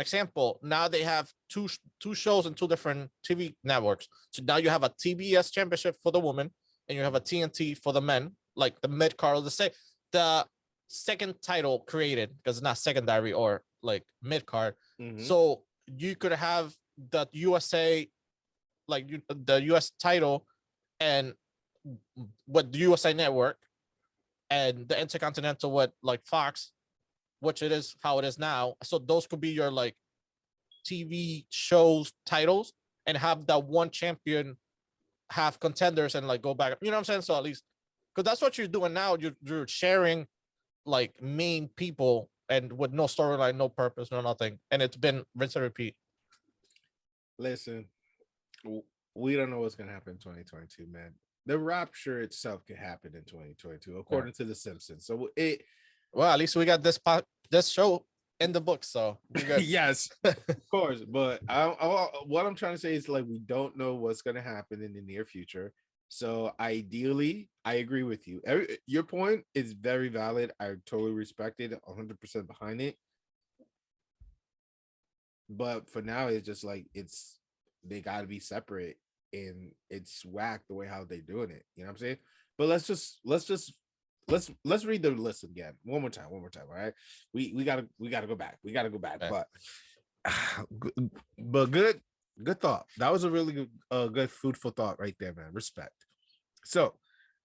example. Now they have two shows in 2 different TV networks. So now you have a TBS championship for the women, and you have a TNT for the men, like the mid card, the second title created, because it's not secondary or like mid card. Mm-hmm. So you could have the USA, like the US title, and with the USA Network, and the Intercontinental with like Fox, which it is how it is now. So those could be your like TV shows titles, and have that one champion have contenders and like go back. You know what I'm saying? So at least, because that's what you're doing now. You're sharing like main people, and with no storyline, no purpose, no nothing, and it's been rinse and repeat. Listen, we don't know what's gonna happen in 2022, man. The rapture itself could happen in 2022, according to The Simpsons. So well, at least we got this show in the book, so yes, of course. But what I'm trying to say is, like, we don't know what's gonna happen in the near future. So ideally, I agree with you. Your point is very valid. I totally respect it, 100% behind it. But for now, it's just like they got to be separate, and it's whack the way how they're doing it. You know what I'm saying? But let's read the list again one more time. All right, we gotta go back. Right. But good thought. That was a really good food for thought right there, man. Respect. So,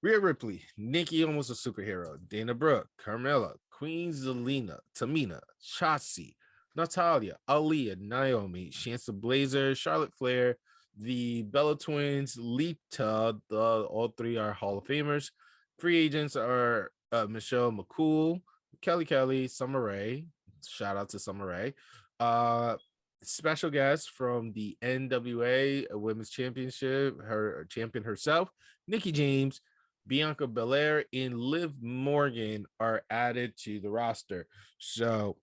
Rhea Ripley, Nikki, almost a superhero. Dana Brooke, Carmella, Queen Zelina, Tamina, Shotzi, Natalia, Aaliyah, Naomi, Shayna Blazer, Charlotte Flair, the Bella Twins, Lita. All 3 are Hall of Famers. Free agents are Michelle McCool, Kelly, Summer Rae. Shout out to Summer Rae. Special guest from the NWA Women's Championship, her champion herself, Nikki James, Bianca Belair, and Liv Morgan are added to the roster. So,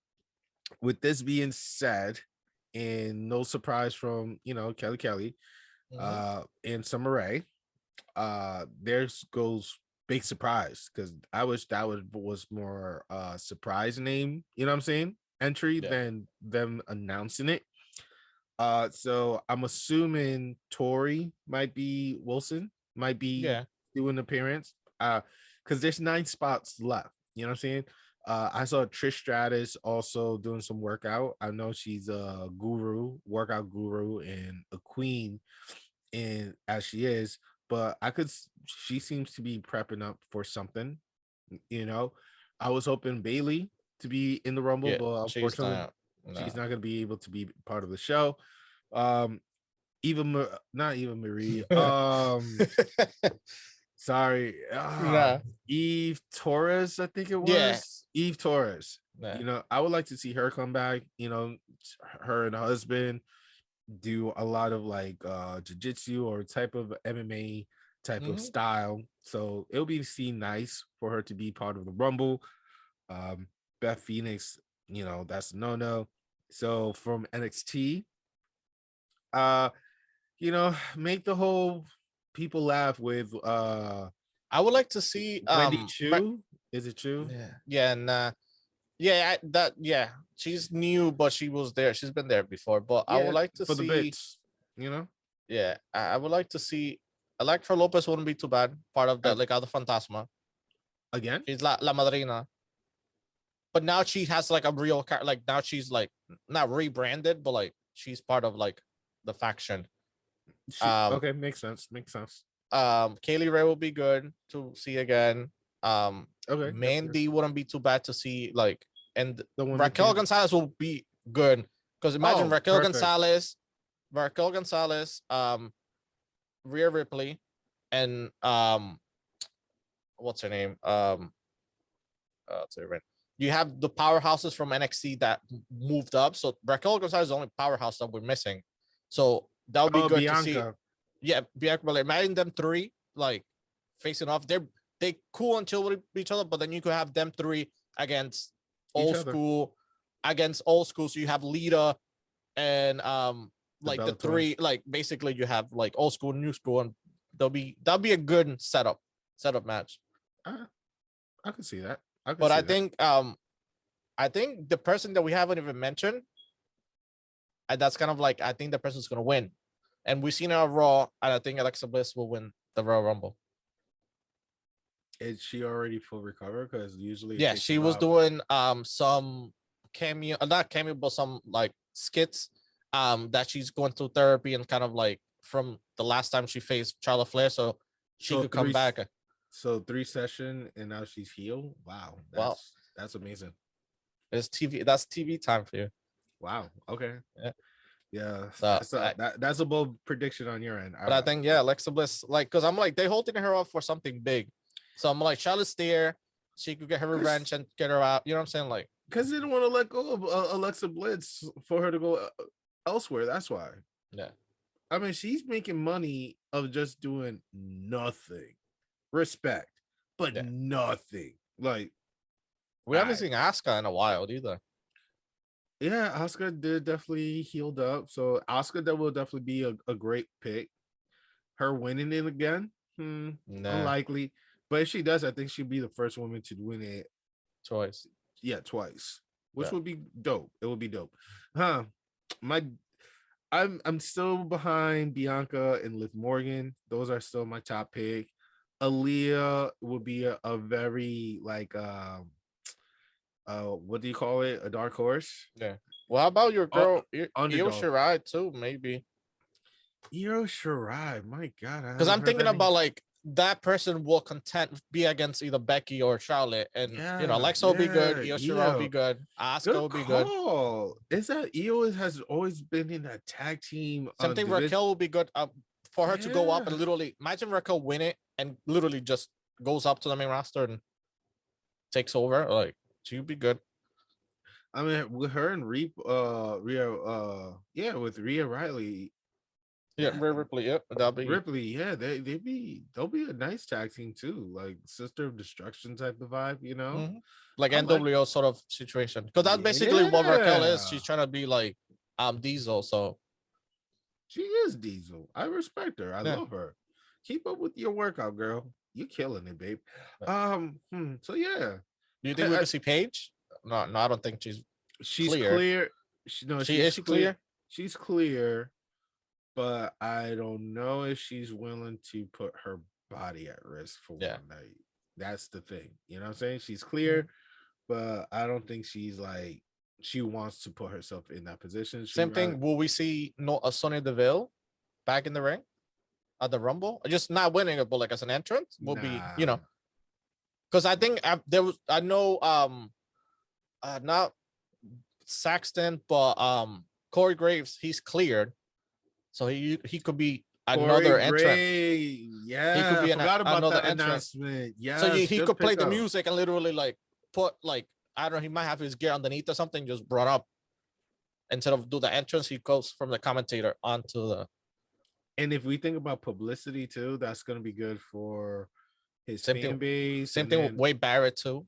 with this being said, and no surprise from Kelly, and Summer Rae, there goes big surprise, because I wish that was more surprise name. You know what I'm saying? Entry than them announcing it. So I'm assuming Tori might be doing an appearance. because there's 9 spots left. You know what I'm saying? I saw Trish Stratus also doing some workout. I know she's a workout guru, and a queen, and as she is, but she seems to be prepping up for something. You know, I was hoping Bailey to be in the Rumble, but unfortunately, she's not going to be able to be part of the show. Not even Marie. Sorry. Eve Torres, I think it was. Yeah. Eve Torres. Yeah. I would like to see her come back. Her and her husband do a lot of like jiu-jitsu or type of MMA type of style. So it'll be nice for her to be part of the Rumble. Beth Phoenix, that's no. So from NXT, make the whole people laugh with I would like to see Wendy Chu. Is it Chu? Yeah, and she's new, but she was there. She's been there before. But I would like to see the bits, Yeah, I would like to see Electra Lopez wouldn't be too bad. Part of the Legado Fantasma. Again? She's La Madrina. But now she has like a real like now she's like not rebranded, but like she's part of like the faction. Okay, makes sense. Kaylee Ray will be good to see again. Okay. Mandy wouldn't be too bad to see, like, and Raquel Gonzalez will be good because imagine Raquel Gonzalez, Rhea Ripley, and what's her name? You have the powerhouses from NXT that moved up. So Raquel Gonzalez is the only powerhouse that we're missing. So that would be good Bianca. To see. Yeah, Bianca. But imagine them three like facing off. They cool and chill with each other, but then you could have them three against old school. So you have Lita and like the three, like basically you have like old school, new school, and that'll be a good setup match. I can see that. I think the person that we haven't even mentioned, and that's kind of like I think the person's gonna win, and we've seen it on Raw, and I think Alexa Bliss will win the Royal Rumble. Is she already full recover? Because usually, she was doing some cameo, not cameo, but some like skits, that she's going through therapy and kind of like from the last time she faced Charlotte Flair, so she could come back. So 3 sessions and now she's healed. Wow, that's amazing. It's TV. That's TV time for you. Wow. Okay. Yeah. So that's a bold prediction on your end. But I think Alexa Bliss, like, because I'm like they holding her up for something big, so I'm like Charlotte's there, she could get her revenge and get her out. You know what I'm saying? Like, because they don't want to let go of Alexa Bliss for her to go elsewhere. That's why. Yeah. I mean, she's making money of just doing nothing. Respect, but nothing. Like, we haven't seen Asuka in a while either. Yeah, Asuka did definitely healed up. So Asuka, that will definitely be a great pick. Her winning it again, unlikely. But if she does, I think she'd be the first woman to win it twice. Yeah, twice, which would be dope. It would be dope. I'm still behind Bianca and Liv Morgan. Those are still my top pick. Aaliyah would be a very like what do you call it? A dark horse. Yeah. Well, how about your girl Io Shirai too? Maybe Io Shirai. My God, because I'm thinking about like that person will be against either Becky or Charlotte, and Alexa will be good. Io Shirai will be good. Asuka will be good. Is that Io has always been in that tag team? Same thing. Raquel will be good. For her to go up and literally imagine Raquel win it and literally just goes up to the main roster and takes over. Like, she'd be good. I mean, with her and with Rhea Ripley. Yeah, Rhea Ripley. Yeah, that'll be Ripley. Yeah, they'll be a nice tag team too, like Sister of Destruction type of vibe, like NWO sort of situation. Because that's basically what Raquel is. She's trying to be like Diesel. So she is Diesel. I respect her. I love her. Keep up with your workout, girl. You're killing it, babe. So yeah. Do you think we can see Paige? No, I don't think she's clear. She's clear. She's clear, but I don't know if she's willing to put her body at risk for one night. That's the thing. You know what I'm saying? She's clear, but I don't think she's like she wants to put herself in that position. Same thing. Will we see a Sonya Deville back in the ring at the Rumble? Just not winning it, but like as an entrance will be, because I think I know not Saxton, but Corey Graves, he's cleared, so he could be another entrant. Yeah, he could be forgot about another that entrant. announcement. Yeah, so he could play the music and literally like put like I don't know, he might have his gear underneath or something just brought up. Instead of do the entrance, he goes from the commentator onto the. And if we think about publicity too, that's gonna be good for his fan base. Same thing with Wade Barrett too.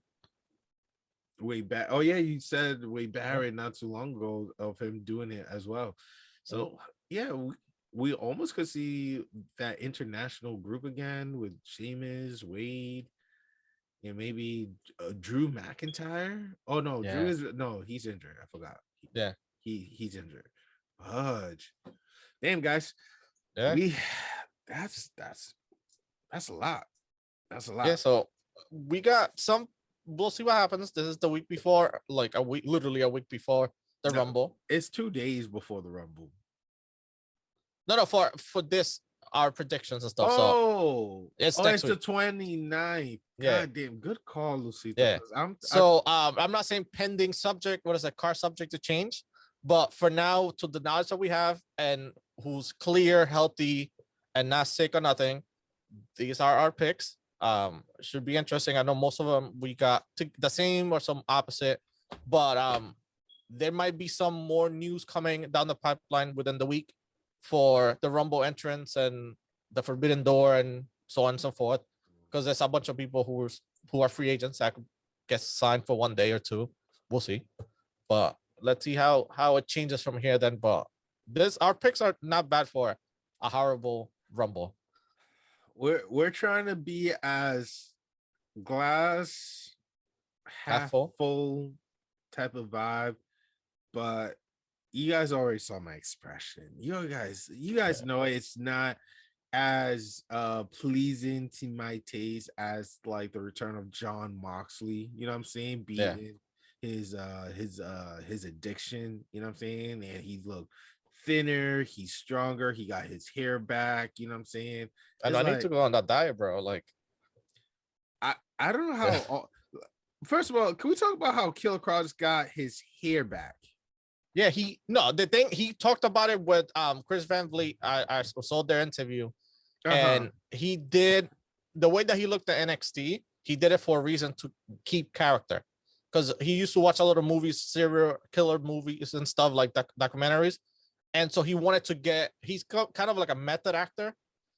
Wade Barrett. Oh yeah, you said Wade Barrett not too long ago of him doing it as well. So yeah, we almost could see that international group again with Sheamus, Wade, and maybe Drew McIntyre. Oh no, Drew is he's injured. I forgot. He's injured. Fudge. Damn guys. Yeah. That's a lot. That's a lot. Yeah, so we got some. We'll see what happens. This is the week before, like literally a week before the Rumble. It's 2 days before the Rumble. No, for this, our predictions and stuff. Oh, so it's it's the 29th. God damn, good call, Lucita. Yeah. I'm not saying pending subject. What is that? Car subject to change. But for now, to the knowledge that we have and who's clear, healthy, and not sick or nothing, these are our picks. Should be interesting. I know most of them we got the same or some opposite, but there might be some more news coming down the pipeline within the week for the Rumble entrance and the Forbidden Door and so on and so forth. Because there's a bunch of people who are free agents that could get signed for 1 day or two. We'll see, but let's see how it changes from here then. But our picks are not bad for a horrible Rumble. We're trying to be as glass half full type of vibe, but you guys already saw my expression. You guys know it's not as pleasing to my taste as like the return of John Moxley. You know what I'm saying? Beating his addiction. You know what I'm saying? And he looked thinner, he's stronger, he got his hair back. You know what I'm saying? And I need to go on that diet, bro. Like, I don't know how. First of all, can we talk about how Killer Kross got his hair back? Yeah, the thing he talked about it with Chris Van Vliet. I saw their interview, and he did the way that he looked at NXT. He did it for a reason to keep character, because he used to watch a lot of movies, serial killer movies and stuff like that, documentaries, and so he wanted to get. He's kind of like a method actor,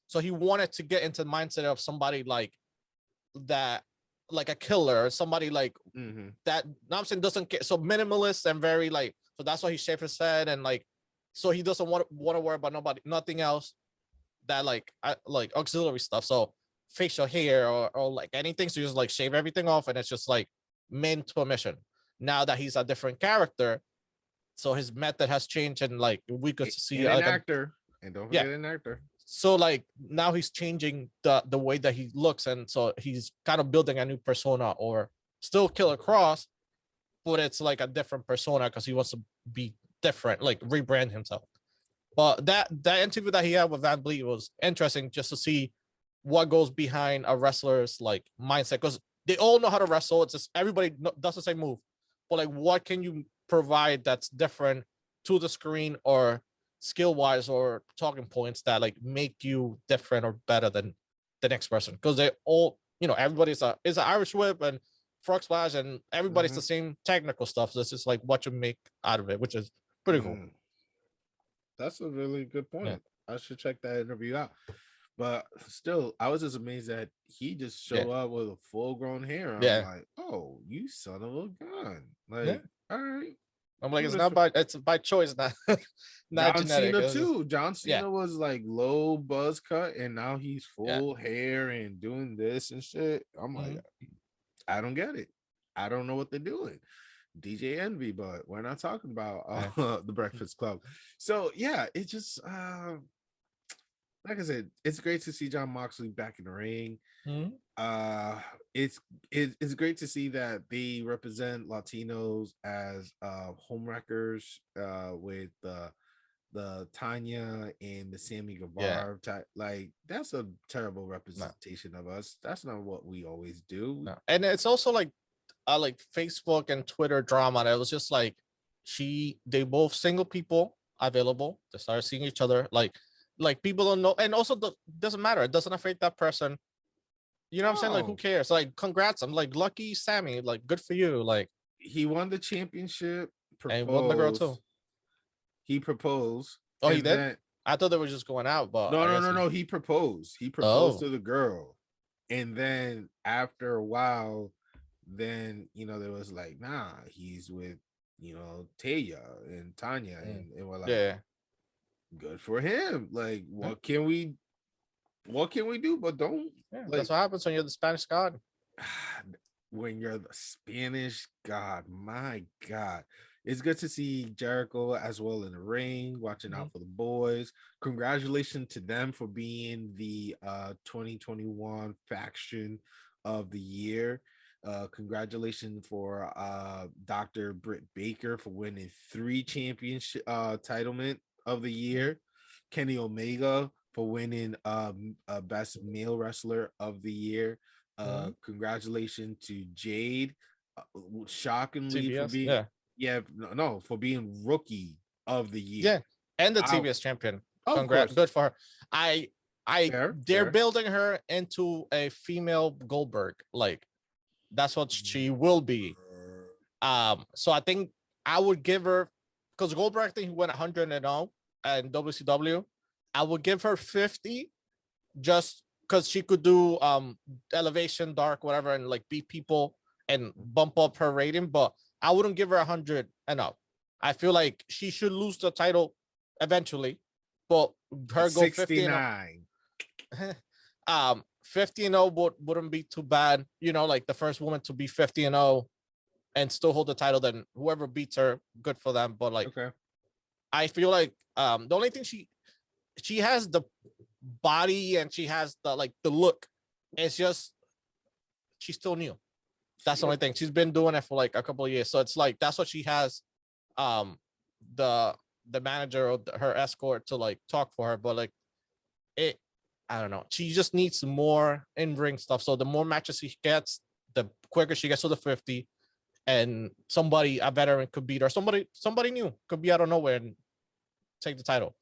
so he wanted to get into the mindset of somebody like that, like a killer, somebody like that. Now I'm saying doesn't care, so minimalist and very like. So that's why he shaved his head and like, so he doesn't want to worry about nothing else that like auxiliary stuff. So facial hair or like anything. So you just like shave everything off and it's just like meant to a mission. Now that he's a different character, so his method has changed and like we could see an actor. And don't forget an actor. So like now he's changing the way that he looks, and so he's kind of building a new persona, or still Killer Kross, but it's like a different persona because he wants to be different, like rebrand himself. But that interview that he had with Van Vliet was interesting, just to see what goes behind a wrestler's like mindset, because they all know how to wrestle. It's just everybody does the same move, but like what can you provide that's different to the screen or skill wise or talking points that like make you different or better than the next person? Because they all, everybody's an Irish whip and frog splash, and everybody's the same technical stuff. So it's just like what you make out of it, which is pretty cool. That's a really good point. Yeah. I should check that interview out. But still, I was just amazed that he just showed up with a full-grown hair. I'm like, oh, you son of a gun! Like, all right. I'm like, it's by choice, not John genetic. Cena too. John Cena was like low buzz cut, and now he's full hair and doing this and shit. I'm like, I don't get it. I don't know what they're doing. DJ Envy, but we're not talking about the Breakfast Club. So yeah, it just like I said, it's great to see John Moxley back in the ring. Mhm. It's great to see that they represent Latinos as homewreckers with the Tanya and the Sammy Yeah. Guevara type. Like that's a terrible No. representation of us. That's not what we always do. No. And it's also like Facebook and Twitter drama that was just like they both single people available to start seeing each other. Like people don't know, and also doesn't matter. It doesn't affect that person. You know what I'm saying? Like, who No. cares? Like, congrats. I'm like, lucky Sammy. Like, good for you. Like, He won the championship, and won the girl too. He proposed. Oh, he And did? then I thought they were just going out, but I guess no. He proposed. He proposed Oh, to the girl. And then after a while, then there was like, nah, he's with Taya and Tanya, and we're like, yeah. good for him. Like, what can we do? But don't Yeah, like that's what happens when you're the Spanish God. when you're the Spanish God. My God. It's good to see Jericho as well in the ring, watching out for the boys. Congratulations to them for being the 2021 faction of the year. Congratulations for Dr. Britt Baker for winning 3 championship titlement of the year. Kenny Omega for winning best male wrestler of the year. Congratulations to Jade, shockingly TBS, for being for being rookie of the year. Yeah, and the TBS champion. Congrats, good for her. They're building her into a female Goldberg. Like that's what she will be. So I think I would give her, because Goldberg, I think he went 100-0 in WCW. I would give her 50 just because she could do elevation, dark, whatever, and like beat people and bump up her rating. But I wouldn't give her 100 and up. I feel like she should lose the title eventually, but her go 69. 50-0 wouldn't be too bad. Like the first woman to be 50-0 and still hold the title. Then whoever beats her, good for them. But like, I feel like the only thing she has the body and she has the look. It's just she's still new. That's the only thing. She's been doing it for like a couple of years, so it's like that's what she has. The manager or her escort to like talk for her, but like it, I don't know. She just needs more in-ring stuff. So the more matches she gets, the quicker she gets to the 50, and a veteran could beat her. Somebody new could be out of nowhere and take the title.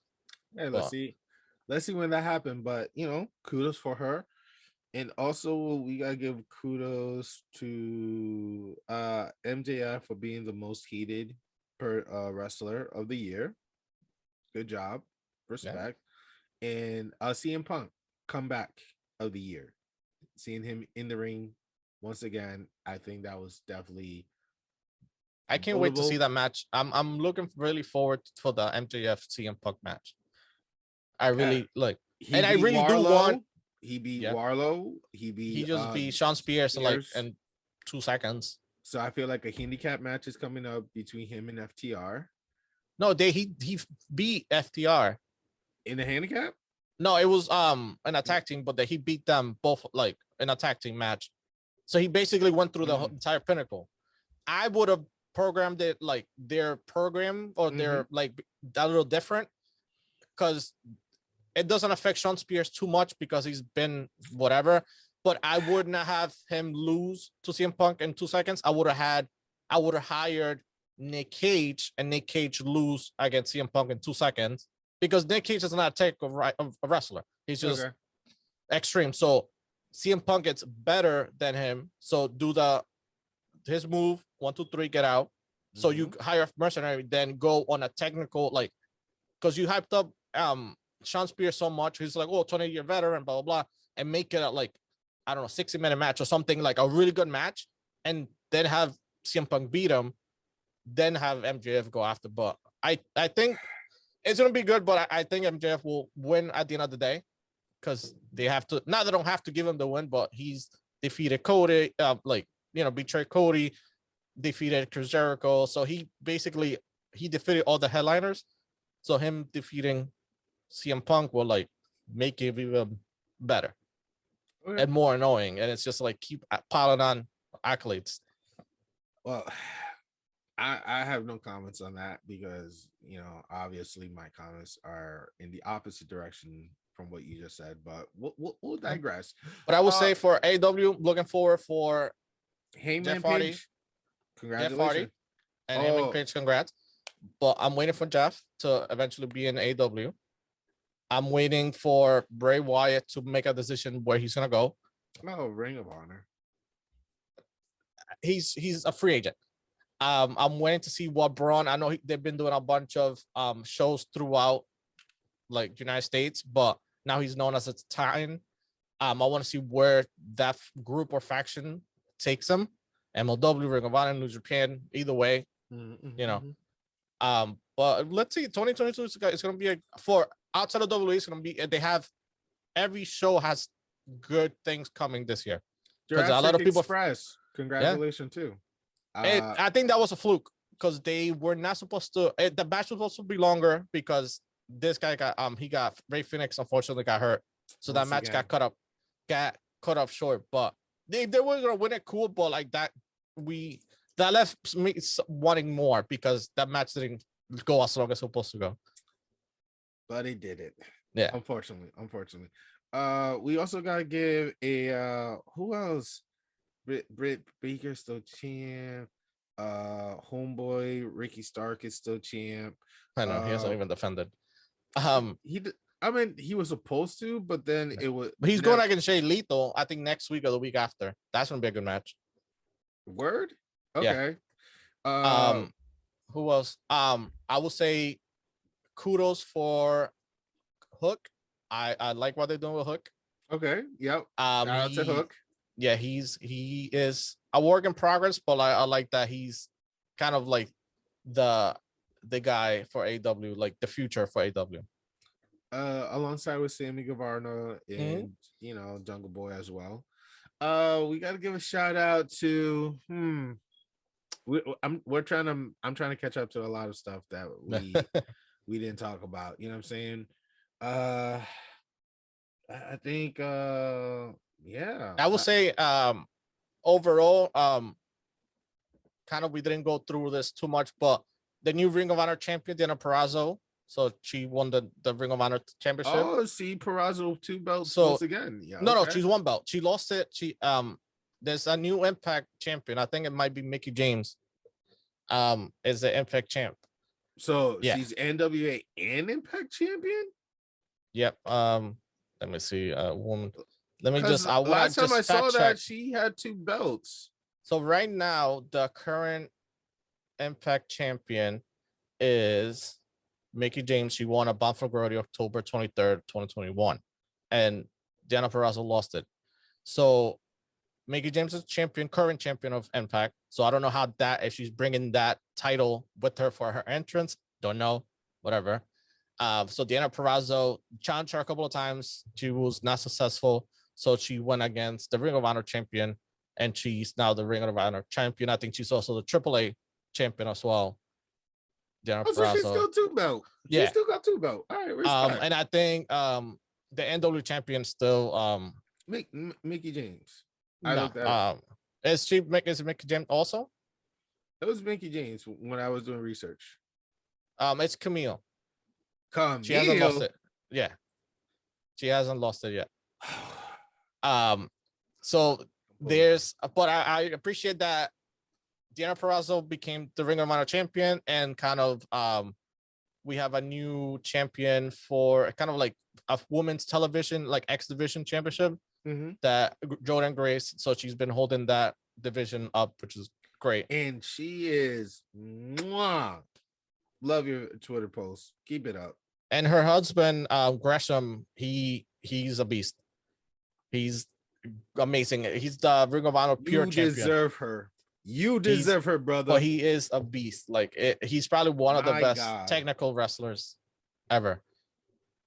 Hey, let's see when that happened. But kudos for her. And also we gotta give kudos to MJF for being the most heated wrestler of the year. Good job. Respect. Yeah. And CM Punk comeback of the year. Seeing him in the ring once again, I think that was definitely. I can't wait to see that match. I'm looking really forward for the MJF CM Punk match. I really and I really do want. He beat Warlow. He just beat Sean Spears in 2 seconds. So I feel like a handicap match is coming up between him and FTR. No, he beat FTR in the handicap. No, it was an attack team, but he beat them both like in a tag team match. So he basically went through the entire Pinnacle. I would have programmed it like their program or their like a little different, because it doesn't affect Sean Spears too much because he's been whatever. But I would not have him lose to CM Punk in 2 seconds. I would have hired Nick Cage and Nick Cage lose against CM Punk in 2 seconds, because Nick Cage is not a wrestler. He's just extreme. So CM Punk gets better than him. So do his move, 1, 2, 3, get out. So you hire a mercenary, then go on a technical, like, because you hyped up Sean Spears so much. He's like, 20-year veteran, blah, blah, blah, and make it a, like, I don't know, 60-minute match or something, like a really good match, and then have CM Punk beat him, then have MJF go after. But I think it's going to be good, but I think MJF will win at the end of the day, because they have to, not they don't have to give him the win, but he's defeated Cody, betrayed Cody, defeated Chris Jericho. So he defeated all the headliners. So him defeating CM Punk will like make it even better and more annoying. And it's just like keep piling on accolades. Well, I have no comments on that because, you know, obviously my comments are in the opposite direction from what you just said, but we'll digress. But I will say for AEW, looking forward for Heyman Jeff Hardy. Page. Congratulations. And Heyman Page, congrats. But I'm waiting for Jeff to eventually be in AEW. I'm waiting for Bray Wyatt to make a decision where he's gonna go. Oh, Ring of Honor. He's a free agent. I'm waiting to see what Braun. I know they've been doing a bunch of shows throughout, like United States, but now he's known as a Titan. I want to see where that group or faction takes him. MLW, Ring of Honor, New Japan, either way, you know. But let's see, 2022 is going to be for outside of WWE. It's going to be. They have every show has good things coming this year because a lot of people express congratulations too. I think that was a fluke because they were not supposed to. The match was supposed to be longer because this guy got Beth Phoenix unfortunately got hurt, so that match got cut off short. But they were gonna win it, cool. But like that left me wanting more because that match didn't go as long as it was supposed to go. But it did it. Yeah. Unfortunately. We also gotta give a who else? Britt Baker still champ. Homeboy Ricky Stark is still champ. I know he hasn't even defended. He was supposed to, but then it was. But he's going against Jay Lethal. I think next week or the week after. That's gonna be a good match. Word. Okay. Yeah. Who else? I will say kudos for Hook. I like what they're doing with Hook. Okay. Yep. Shout out to Hook. Yeah, he is a work in progress, but I like that he's kind of like the guy for AEW, like the future for AEW. Alongside with Sammy Guevara and you know Jungle Boy as well. We got to give a shout out to I'm trying to catch up to a lot of stuff that we didn't talk about. You know what I'm saying? I think yeah. I will say overall kind of we didn't go through this too much, but the new Ring of Honor champion Deonna Purrazzo, so she won the Ring of Honor championship. Oh, see, Purrazzo 2 belts once again. Yeah, no, she's 1 belt. She lost it. There's a new Impact champion. I think it might be Mickie James. Is the Impact champ. So she's NWA and Impact champion. Yep. Let me see. Woman. Let me just. Last time I saw that she had 2 belts. So right now, the current Impact champion is Mickie James. She won a Bound for Glory October 23rd, 2021, and Deonna Purrazzo lost it. So Mickie James is current champion of Impact. So I don't know how if she's bringing that title with her for her entrance. Don't know. Whatever. So Deonna Purrazzo challenged her a couple of times. She was not successful. So she went against the Ring of Honor champion, and she's now the Ring of Honor champion. I think she's also the AAA champion as well. Deonna Purrazzo. So she's still 2 belt. Yeah. She still got 2 belt. All right, respect. And I think the NW champion still Mickie James. Is Mickie James also? It was Mickie James when I was doing research. It's Camille. She hasn't lost it. Yeah. She hasn't lost it yet. So there's, but I appreciate that Deonna Purrazzo became the Ring of Honor champion, and kind of we have a new champion for kind of like a women's television, like X Division championship that Jordan Grace. So she's been holding that division up, which is great. And she is love your Twitter post. Keep it up. And her husband, Gresham, he's a beast. He's amazing. He's the Ring of Honor pure champion. You deserve her. You deserve her, brother. But he is a beast. Like he's probably one of the best technical wrestlers ever.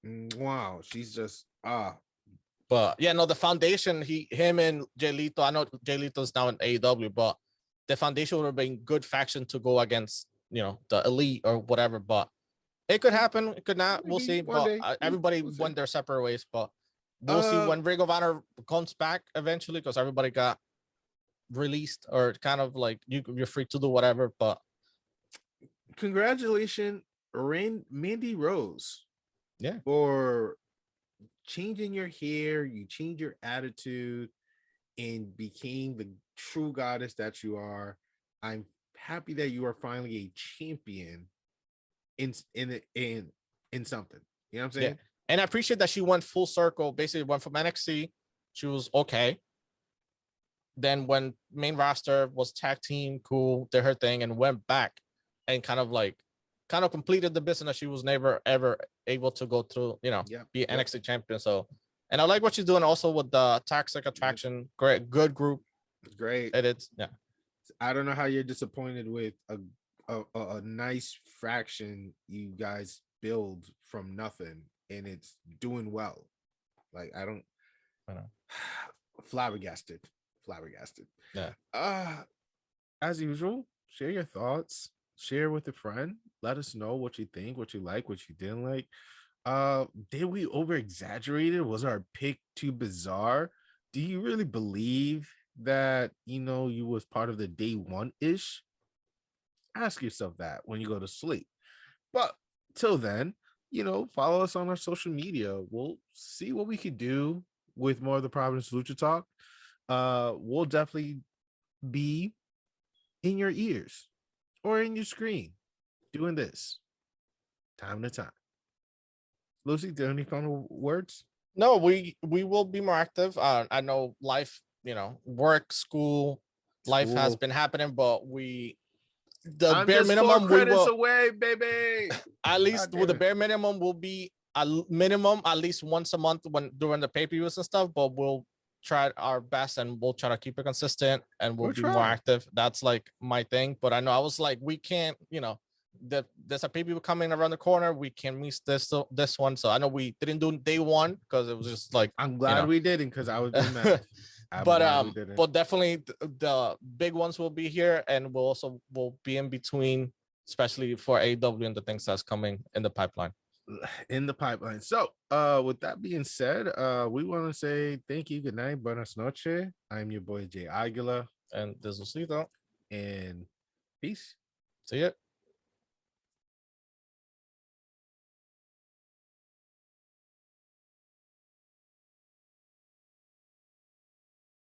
Wow, she's just But yeah, no, the foundation, him and Jay Lethal. I know Jay Lethal's now in AEW, but the foundation would have been good faction to go against, you know, the Elite or whatever. But It could happen. It could not. Maybe we'll see. one But day. everybody We'll went their separate ways. But we'll see when Ring of Honor comes back eventually, because everybody got released, or kind of like you're free to do whatever. But congratulations, Mandy Rose. Yeah. For changing your hair, you changed your attitude and became the true goddess that you are. I'm happy that you are finally a champion in something. You know what I'm saying? Yeah. And I appreciate that she went full circle. Basically went from NXT. She was okay. Then when main roster was tag team, cool, did her thing, and went back and kind of completed the business that she was never ever able to go through, be NXT champion. So, and I like what she's doing also with the Toxic Attraction. Great, good group. Great. It's I don't know how you're disappointed with a nice fraction you guys build from nothing and it's doing well. Like I know. Flabbergasted. Yeah. As usual, share your thoughts, share with a friend, let us know what you think, what you like, what you didn't like. Did we over exaggerate it? Was our pick too bizarre? Do you really believe that you was part of the day one ish? Ask yourself that when you go to sleep. But till then, follow us on our social media. We'll see what we could do with more of the Providence Lucha Talk. We'll definitely be in your ears or in your screen doing this time to time. Lucy, do you have any final words? No, we will be more active. I know life, work, school, life has been happening, but I'm bare minimum 4 credits away, baby. At least with the bare minimum, will be a minimum at least once a month during the pay-per-views and stuff. But we'll try our best and we'll try to keep it consistent and we'll be more active. That's like my thing. But I know I was like, we can't, there's a pay-per-view coming around the corner. We can miss this one. So I know we didn't do day one because it was just like, I'm glad we didn't, because I was being mad. But definitely the big ones will be here, and we'll be in between, especially for AEW and the things that's coming in the pipeline. So with that being said, we want to say thank you, good night, buenas noches. I'm your boy Jay Aguila, and this is Cito, and peace. See ya.